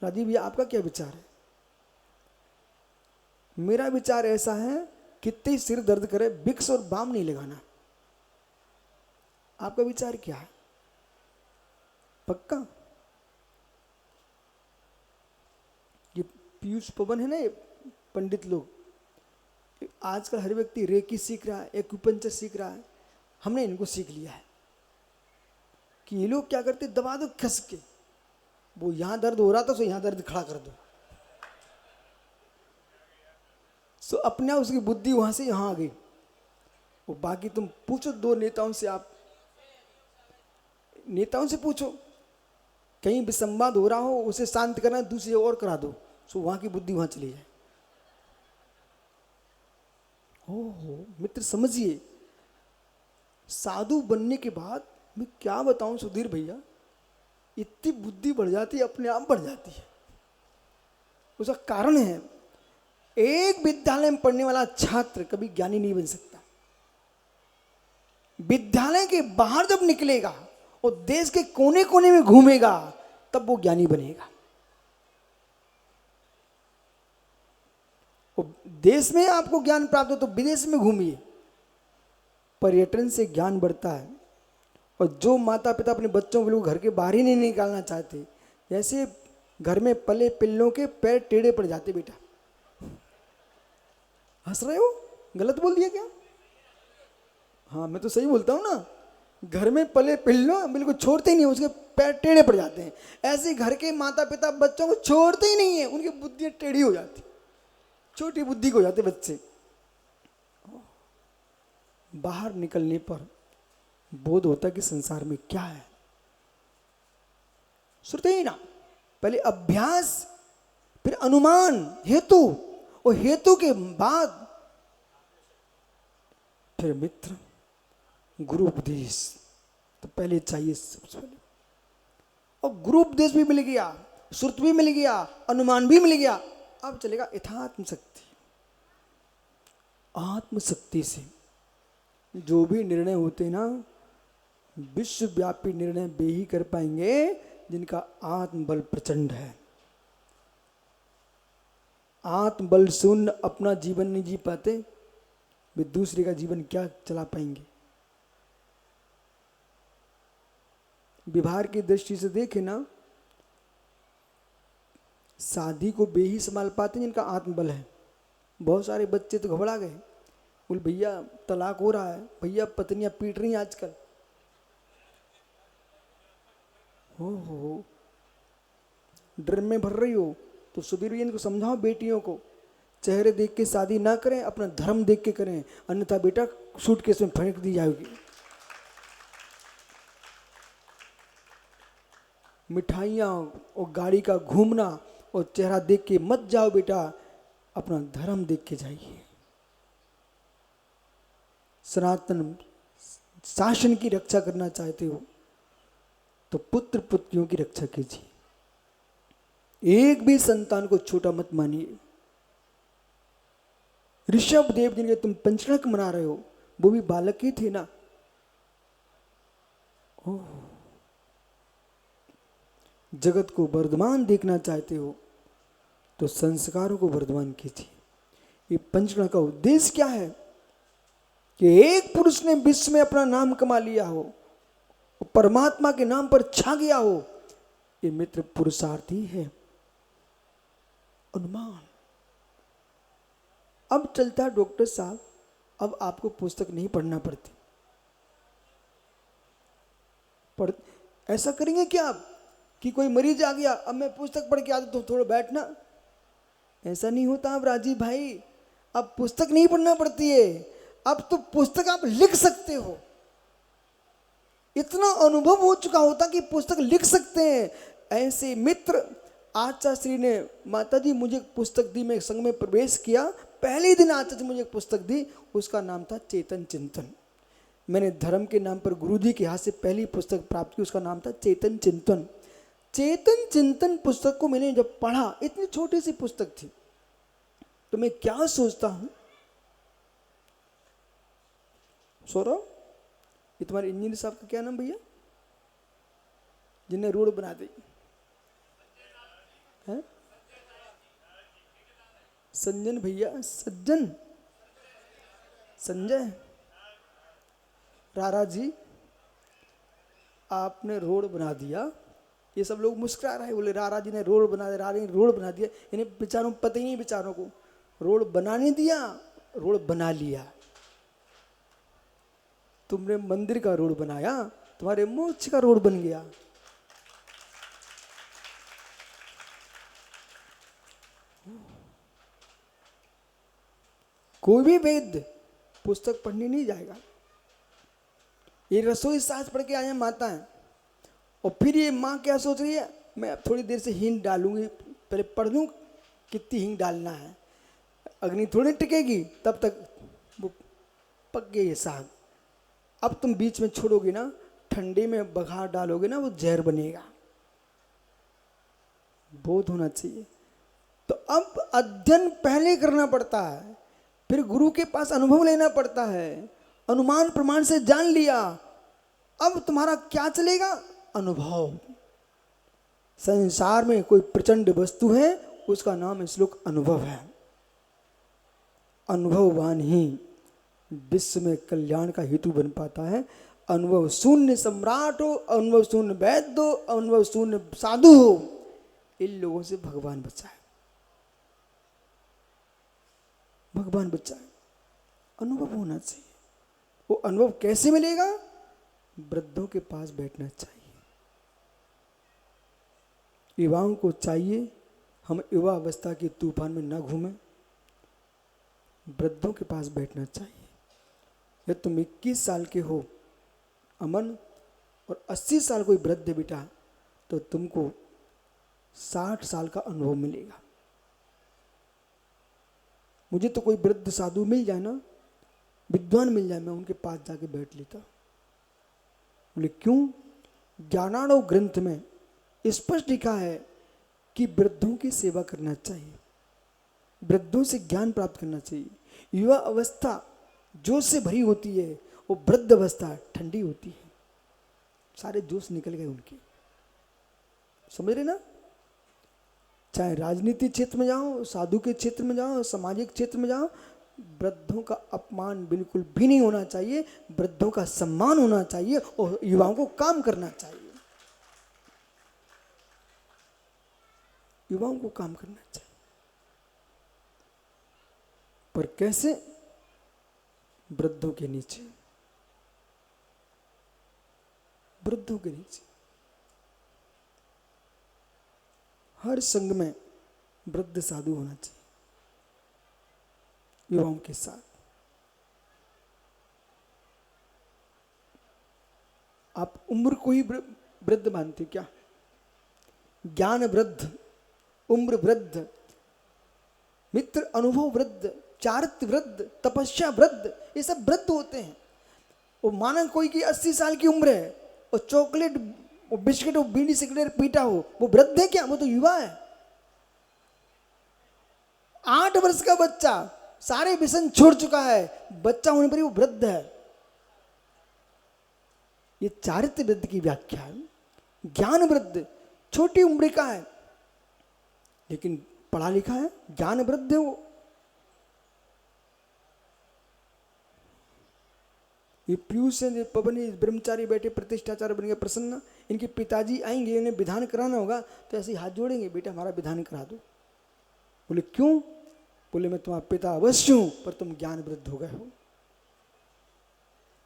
राजीव भैया, आपका क्या विचार है? मेरा विचार ऐसा है, कितने सिर दर्द करे विक्स और बाम नहीं लगाना। आपका विचार क्या है? पक्का? ये पीयूष पवन है ना, ये पंडित लोग, आजकल हर व्यक्ति रेकी सीख रहा है, एक्यूपंक्चर सीख रहा है। हमने इनको सीख लिया है कि ये लोग क्या करते, दबा दो खस के। वो यहां दर्द हो रहा था, सो यहां दर्द खड़ा कर दो, सो अपने आप उसकी बुद्धि वहां से यहां आ गई। वो बाकी तुम पूछो 2 नेताओं से, आप नेताओं से पूछो, कहीं विसंवाद हो रहा हो, उसे शांत करना, दूसरी और करा दो, सो वहां की बुद्धि वहां चली जाए। ओहो मित्र, समझिए, साधु बनने के बाद मैं क्या बताऊं सुधीर भैया, इतनी बुद्धि बढ़ जाती है, अपने आप बढ़ जाती है। उसका कारण है, एक विद्यालय में पढ़ने वाला छात्र कभी ज्ञानी नहीं बन सकता। विद्यालय के बाहर जब निकलेगा और देश के कोने कोने में घूमेगा, तब वो ज्ञानी बनेगा। और देश में आपको ज्ञान प्राप्त हो तो विदेश में घूमिए, पर्यटन से ज्ञान बढ़ता है। और जो माता पिता अपने बच्चों को घर के बाहर ही नहीं निकालना चाहते, जैसे घर में पले पिल्लों के पैर टेढ़े पड़ जाते। बेटा हंस रहे हो? गलत बोल दिया क्या? हाँ मैं तो सही बोलता हूँ ना। घर में पले पिल्लों बिल्कुल छोड़ते ही नहीं, उसके पैर टेढ़े पड़ जाते हैं। ऐसे घर के माता पिता बच्चों को छोड़ते ही नहीं है, उनकी बुद्धि टेढ़ी हो जाती, छोटी बुद्धि को हो जाते बच्चे। बाहर निकलने पर बोध होता कि संसार में क्या है। श्रुतेना, पहले अभ्यास, फिर अनुमान, हेतु, और हेतु के बाद फिर मित्र, गुरु उपदेश। तो पहले चाहिए सबसे पहले, और गुरु उपदेश भी मिल गया, श्रुत भी मिल गया, अनुमान भी मिल गया। अब चलेगा यथात्म शक्ति। आत्मशक्ति से जो भी निर्णय होते हैं ना, विश्वव्यापी निर्णय वे ही कर पाएंगे जिनका आत्मबल प्रचंड है। आत्मबल शून्य अपना जीवन नहीं जी पाते। वे दूसरे का जीवन क्या चला पाएंगे। व्यवहार की दृष्टि से देखें ना, शादी को वे ही संभाल पाते हैं जिनका आत्मबल है। बहुत सारे बच्चे तो घबरा गए, बोले भैया तलाक हो रहा है, भैया पत्नियां पीट रही हैं आजकल। हो डर में भर रही हो तो सुधीर जी इनको समझाओ, बेटियों को चेहरे देख के शादी ना करें, अपना धर्म देख के करें, अन्यथा बेटा सूटकेस में फेंक दी जाएगी। मिठाइयाँ और गाड़ी का घूमना और चेहरा देख के मत जाओ बेटा, अपना धर्म देख के जाइए। सनातन शासन की रक्षा करना चाहते हो तो पुत्र पुत्रियों की रक्षा कीजिए। एक भी संतान को छोटा मत मानिए। ऋषभ देव जिनके तुम पंचनक मना रहे हो वो भी बालक ही थे ना। जगत को वर्धमान देखना चाहते हो तो संस्कारों को वर्धमान कीजिए। ये पंचगण का उद्देश्य क्या है कि एक पुरुष ने विश्व में अपना नाम कमा लिया हो, परमात्मा के नाम पर छा गया हो, ये मित्र पुरुषार्थी है। अनुमान अब चलता है डॉक्टर साहब, अब आपको पुस्तक नहीं पढ़ना पड़ती। ऐसा करेंगे क्या आप कि कोई मरीज आ गया, अब मैं पुस्तक पढ़ के आता तो थोड़ा बैठना, ऐसा नहीं होता। अब राजीव भाई अब पुस्तक नहीं पढ़ना पड़ती है, अब तो पुस्तक आप लिख सकते हो। इतना अनुभव हो चुका होता कि पुस्तक लिख सकते हैं। ऐसे मित्र आचार्य श्री ने, माता जी मुझे पुस्तक दी, मैं संघ में प्रवेश किया, पहले दिन आचार्य जी मुझे पुस्तक दी, उसका नाम था चेतन चिंतन। मैंने धर्म के नाम पर गुरु जी के हाथ से पहली पुस्तक प्राप्त की, उसका नाम था चेतन चिंतन। चेतन चिंतन पुस्तक को मैंने जब पढ़ा, इतनी छोटी सी पुस्तक थी, तो मैं क्या सोचता हूं, सौरभ ये तुम्हारे इंजीनियर साहब का क्या नाम भैया, जिन्हें रोड बना दी है? संजन भैया, सज्जन संजय रारा जी, आपने रोड बना दिया। ये सब लोग मुस्कुरा रहे, बोले रारा जी ने रोड बना दिया, रारा ने रोड बना दिया। इन्हें बेचारों पता ही नहीं, बेचारों को रोड बनाने दिया, रोड बना लिया। तुमने मंदिर का रोड बनाया, तुम्हारे मोक्ष का रोड बन गया। कोई भी वेद पुस्तक पढ़ने नहीं जाएगा। ये रसोई शास्त्र पढ़ के आए माता है, और फिर ये माँ क्या सोच रही है, मैं अब थोड़ी देर से हींग डालूंगी, पहले पढ़ लूँ कितनी हींग डालना है, अग्नि थोड़ी टिकेगी, तब तक वो पक गई है साग। अब तुम बीच में छोड़ोगे ना, ठंडे में बघार डालोगे ना, वो जहर बनेगा। बोध होना चाहिए। तो अब अध्ययन पहले करना पड़ता है, फिर गुरु के पास अनुभव लेना पड़ता है। अनुमान प्रमाण से जान लिया, अब तुम्हारा क्या चलेगा, अनुभव। संसार में कोई प्रचंड वस्तु है, उसका नाम इस श्लोक अनुभव है। अनुभववान ही विश्व में कल्याण का हेतु बन पाता है। अनुभव शून्य सम्राट हो, अनुभव शून्य वैद्य हो, अनुभव शून्य साधु हो, इन लोगों से भगवान बचाए, भगवान बचाए। अनुभव होना चाहिए। वो अनुभव कैसे मिलेगा, वृद्धों के पास बैठना चाहिए। युवाओं को चाहिए हम युवा अवस्था के तूफान में न घूमें, वृद्धों के पास बैठना चाहिए। यदि तुम 21 साल के हो अमन, और 80 साल कोई वृद्ध बेटा, तो तुमको 60 साल का अनुभव मिलेगा। मुझे तो कोई वृद्ध साधु मिल जाए ना, विद्वान मिल जाए, मैं उनके पास जाके बैठ लेता। बोले क्यों? ज्ञानार्णव ग्रंथ में स्पष्ट लिखा है कि वृद्धों की सेवा करना चाहिए, वृद्धों से ज्ञान प्राप्त करना चाहिए। युवा अवस्था जोश से भरी होती है, वो वृद्ध अवस्था ठंडी होती है, सारे जोश निकल गए उनके। समझ रहे ना? चाहे राजनीति क्षेत्र में जाओ, साधु के क्षेत्र में जाओ, सामाजिक क्षेत्र में जाओ, वृद्धों का अपमान बिल्कुल भी नहीं होना चाहिए, वृद्धों का सम्मान होना चाहिए और युवाओं को काम करना चाहिए, युवाओं को काम करना चाहिए। पर कैसे? वृद्धों के नीचे, वृद्धों के नीचे। हर संघ में वृद्ध साधु होना चाहिए युवाओं के साथ। आप उम्र को ही वृद्ध मानते क्या? ज्ञान वृद्ध, उम्र वृद्ध, मित्र अनुभव वृद्ध, चारित्र वृद्ध, तपस्या वृद्ध, ये सब वृद्ध होते हैं। वो माना कोई की 80 साल की उम्र है और चॉकलेट और बिस्किट और बीड़ी सिगरेट पीटा हो, वो वृद्ध है क्या? वो तो युवा है। 8 वर्ष का बच्चा सारे व्यसन छोड़ चुका है, बच्चा होने पर ही वो वृद्ध है। ये चारित्र वृद्ध की व्याख्या है। ज्ञान वृद्ध छोटी उम्र का है लेकिन पढ़ा लिखा है, ज्ञान वृद्ध है वो। ये पीयूष है, पवन ब्रह्मचारी बैठे प्रतिष्ठाचार्य बन गए प्रसन्न, इनके पिताजी आएंगे, उन्हें विधान कराना होगा तो ऐसे ही हाथ जोड़ेंगे, बेटा हमारा विधान करा दो। बोले क्यों? बोले मैं तुम्हारा पिता अवश्य हूं पर तुम ज्ञान वृद्ध हो गए हो।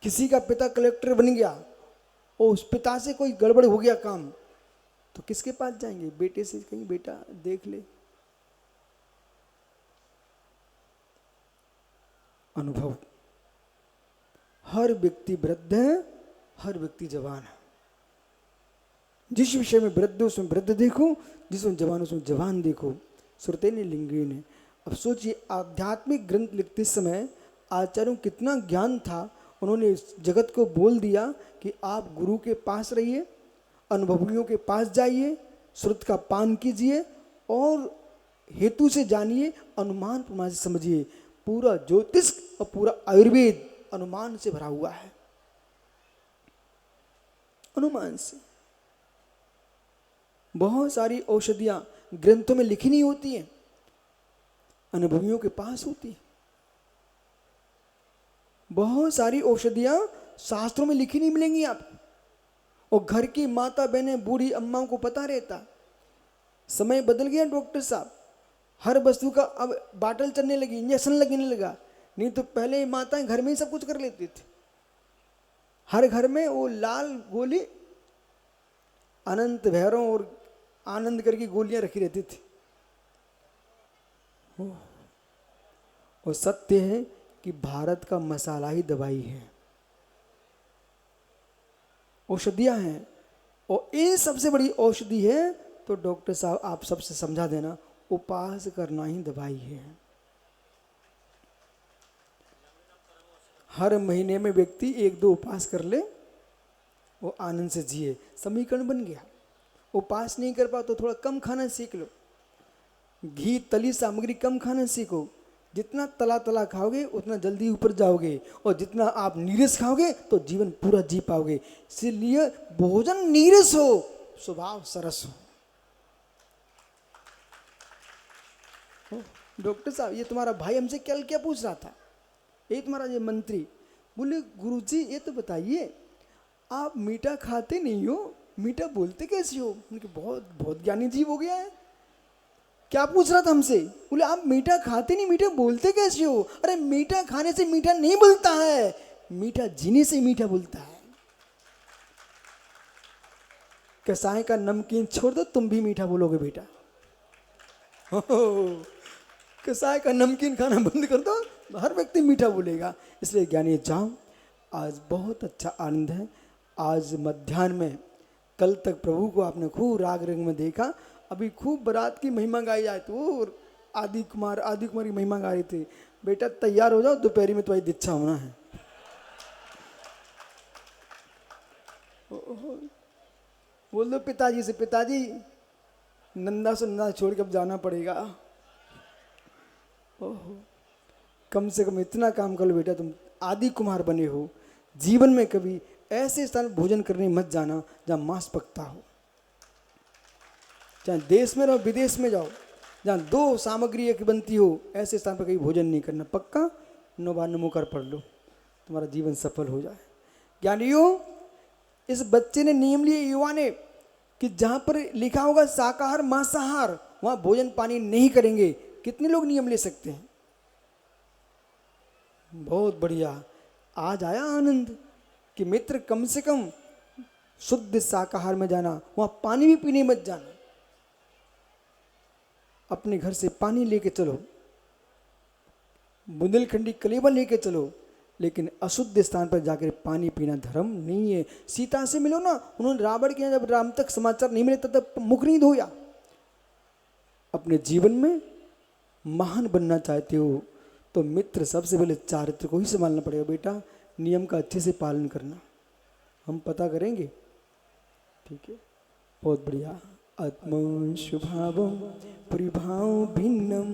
किसी का पिता कलेक्टर बन गया और उस पिता से कोई गड़बड़ हो गया काम, तो किसके पास जाएंगे? बेटे से कहीं बेटा देख ले। अनुभव, हर व्यक्ति वृद्ध है, हर व्यक्ति जवान है। जिस विषय में वृद्ध हो उसमें वृद्ध देखो, जिसमें जवान हो उसमें जवान देखो। श्रुते ने लिंगी ने। अब सोचिए, आध्यात्मिक ग्रंथ लिखते समय आचार्यों को कितना ज्ञान था, उन्होंने इस जगत को बोल दिया कि आप गुरु के पास रहिए, अनुभवियों के पास जाइए, श्रुत का पान कीजिए और हेतु से जानिए, अनुमान प्रमाण से समझिए। पूरा ज्योतिष और पूरा आयुर्वेद अनुमान से भरा हुआ है, अनुमान से। बहुत सारी औषधियां ग्रंथों में लिखी नहीं होती हैं, अनुभवियों के पास होती हैं। बहुत सारी औषधियां शास्त्रों में लिखी नहीं मिलेंगी आपको, और घर की माता बहनें बूढ़ी अम्माओं को पता रहता। समय बदल गया डॉक्टर साहब, हर वस्तु का अब बाटल चलने लगी, इंजेक्शन लगने लगा। नहीं तो पहले माताएं घर में ही सब कुछ कर लेती थी। हर घर में वो लाल गोली अनंत भैरव और आनंद करके गोलियां रखी रहती थी। और सत्य है कि भारत का मसाला ही दवाई है, औषधियां हैं, और इन सबसे बड़ी औषधि है तो डॉक्टर साहब आप सबसे समझा देना, उपास करना ही दवाई है। हर महीने में व्यक्ति 1-2 उपास कर ले, वो आनंद से जिए, समीकरण बन गया। उपास नहीं कर पाओ तो थोड़ा कम खाना सीख लो, घी तली सामग्री कम खाना सीखो। जितना तला तला खाओगे उतना जल्दी ऊपर जाओगे, और जितना आप नीरस खाओगे तो जीवन पूरा जी पाओगे। इसलिए भोजन नीरस हो, स्वभाव सरस हो। डॉक्टर साहब ये तुम्हारा भाई हमसे कल क्या पूछ रहा था, ये तुम्हारा ये मंत्री, बोले गुरुजी ये तो बताइए आप मीठा खाते नहीं हो, मीठा बोलते कैसे हो? उनके बहुत ज्ञानी जीव हो गया है। क्या पूछ रहा था हमसे? बोले आप मीठा खाते नहीं, मीठा बोलते कैसे हो? अरे मीठा खाने से मीठा नहीं बोलता है, मीठा जीने से मीठा बोलता है। कसाय का नमकीन छोड़ दो, तुम भी मीठा बोलोगे बेटा। कसाय का नमकीन खाना बंद कर दो, हर व्यक्ति मीठा बोलेगा। इसलिए ज्ञानी जाओ, आज बहुत अच्छा आनंद है। आज मध्याह्न में, कल तक प्रभु को आपने खूब राग रंग में देखा, अभी खूब बारात की महिमा गाई जाए तो आदि कुमार की महिमा गा रही थी। बेटा तैयार हो जाओ, दोपहरी में तुम्हारी दीक्षा होना है। बोल दो पिताजी से, पिताजी नंदा से नंदा छोड़ के अब जाना पड़ेगा। ओहो, कम से कम इतना काम कर लो बेटा, तुम आदि कुमार बने हो। जीवन में कभी ऐसे स्थान भोजन करने मत जाना जहाँ मांस पकता हो। चाहे देश में रहो विदेश में जाओ, जहाँ 2 सामग्री एक बनती हो, ऐसे स्थान पर कहीं भोजन नहीं करना। पक्का? नौ नमो कर पढ़ लो, तुम्हारा जीवन सफल हो जाए। ज्ञानियों, इस बच्चे ने नियम लिए, युवा ने, कि जहां पर लिखा होगा शाकाहार मांसाहार वहां भोजन पानी नहीं करेंगे। कितने लोग नियम ले सकते हैं? बहुत बढ़िया। आज आया आनंद कि मित्र कम से कम शुद्ध शाकाहार में जाना, वहां पानी भी पीने मत जाना। अपने घर से पानी लेके चलो, बुंदेलखंडी कलेवा लेके चलो, लेकिन अशुद्ध स्थान पर जाकर पानी पीना धर्म नहीं है। सीता से मिलो ना, उन्होंने रावण के यहाँ जब राम तक समाचार नहीं मिले तब मुख नहीं धोया। अपने जीवन में महान बनना चाहते हो तो मित्र सबसे पहले चारित्र को ही संभालना पड़ेगा। बेटा नियम का अच्छे से पालन करना, हम पता करेंगे, ठीक है? बहुत बढ़िया। आत्मशुभावं परिभाव भिन्नम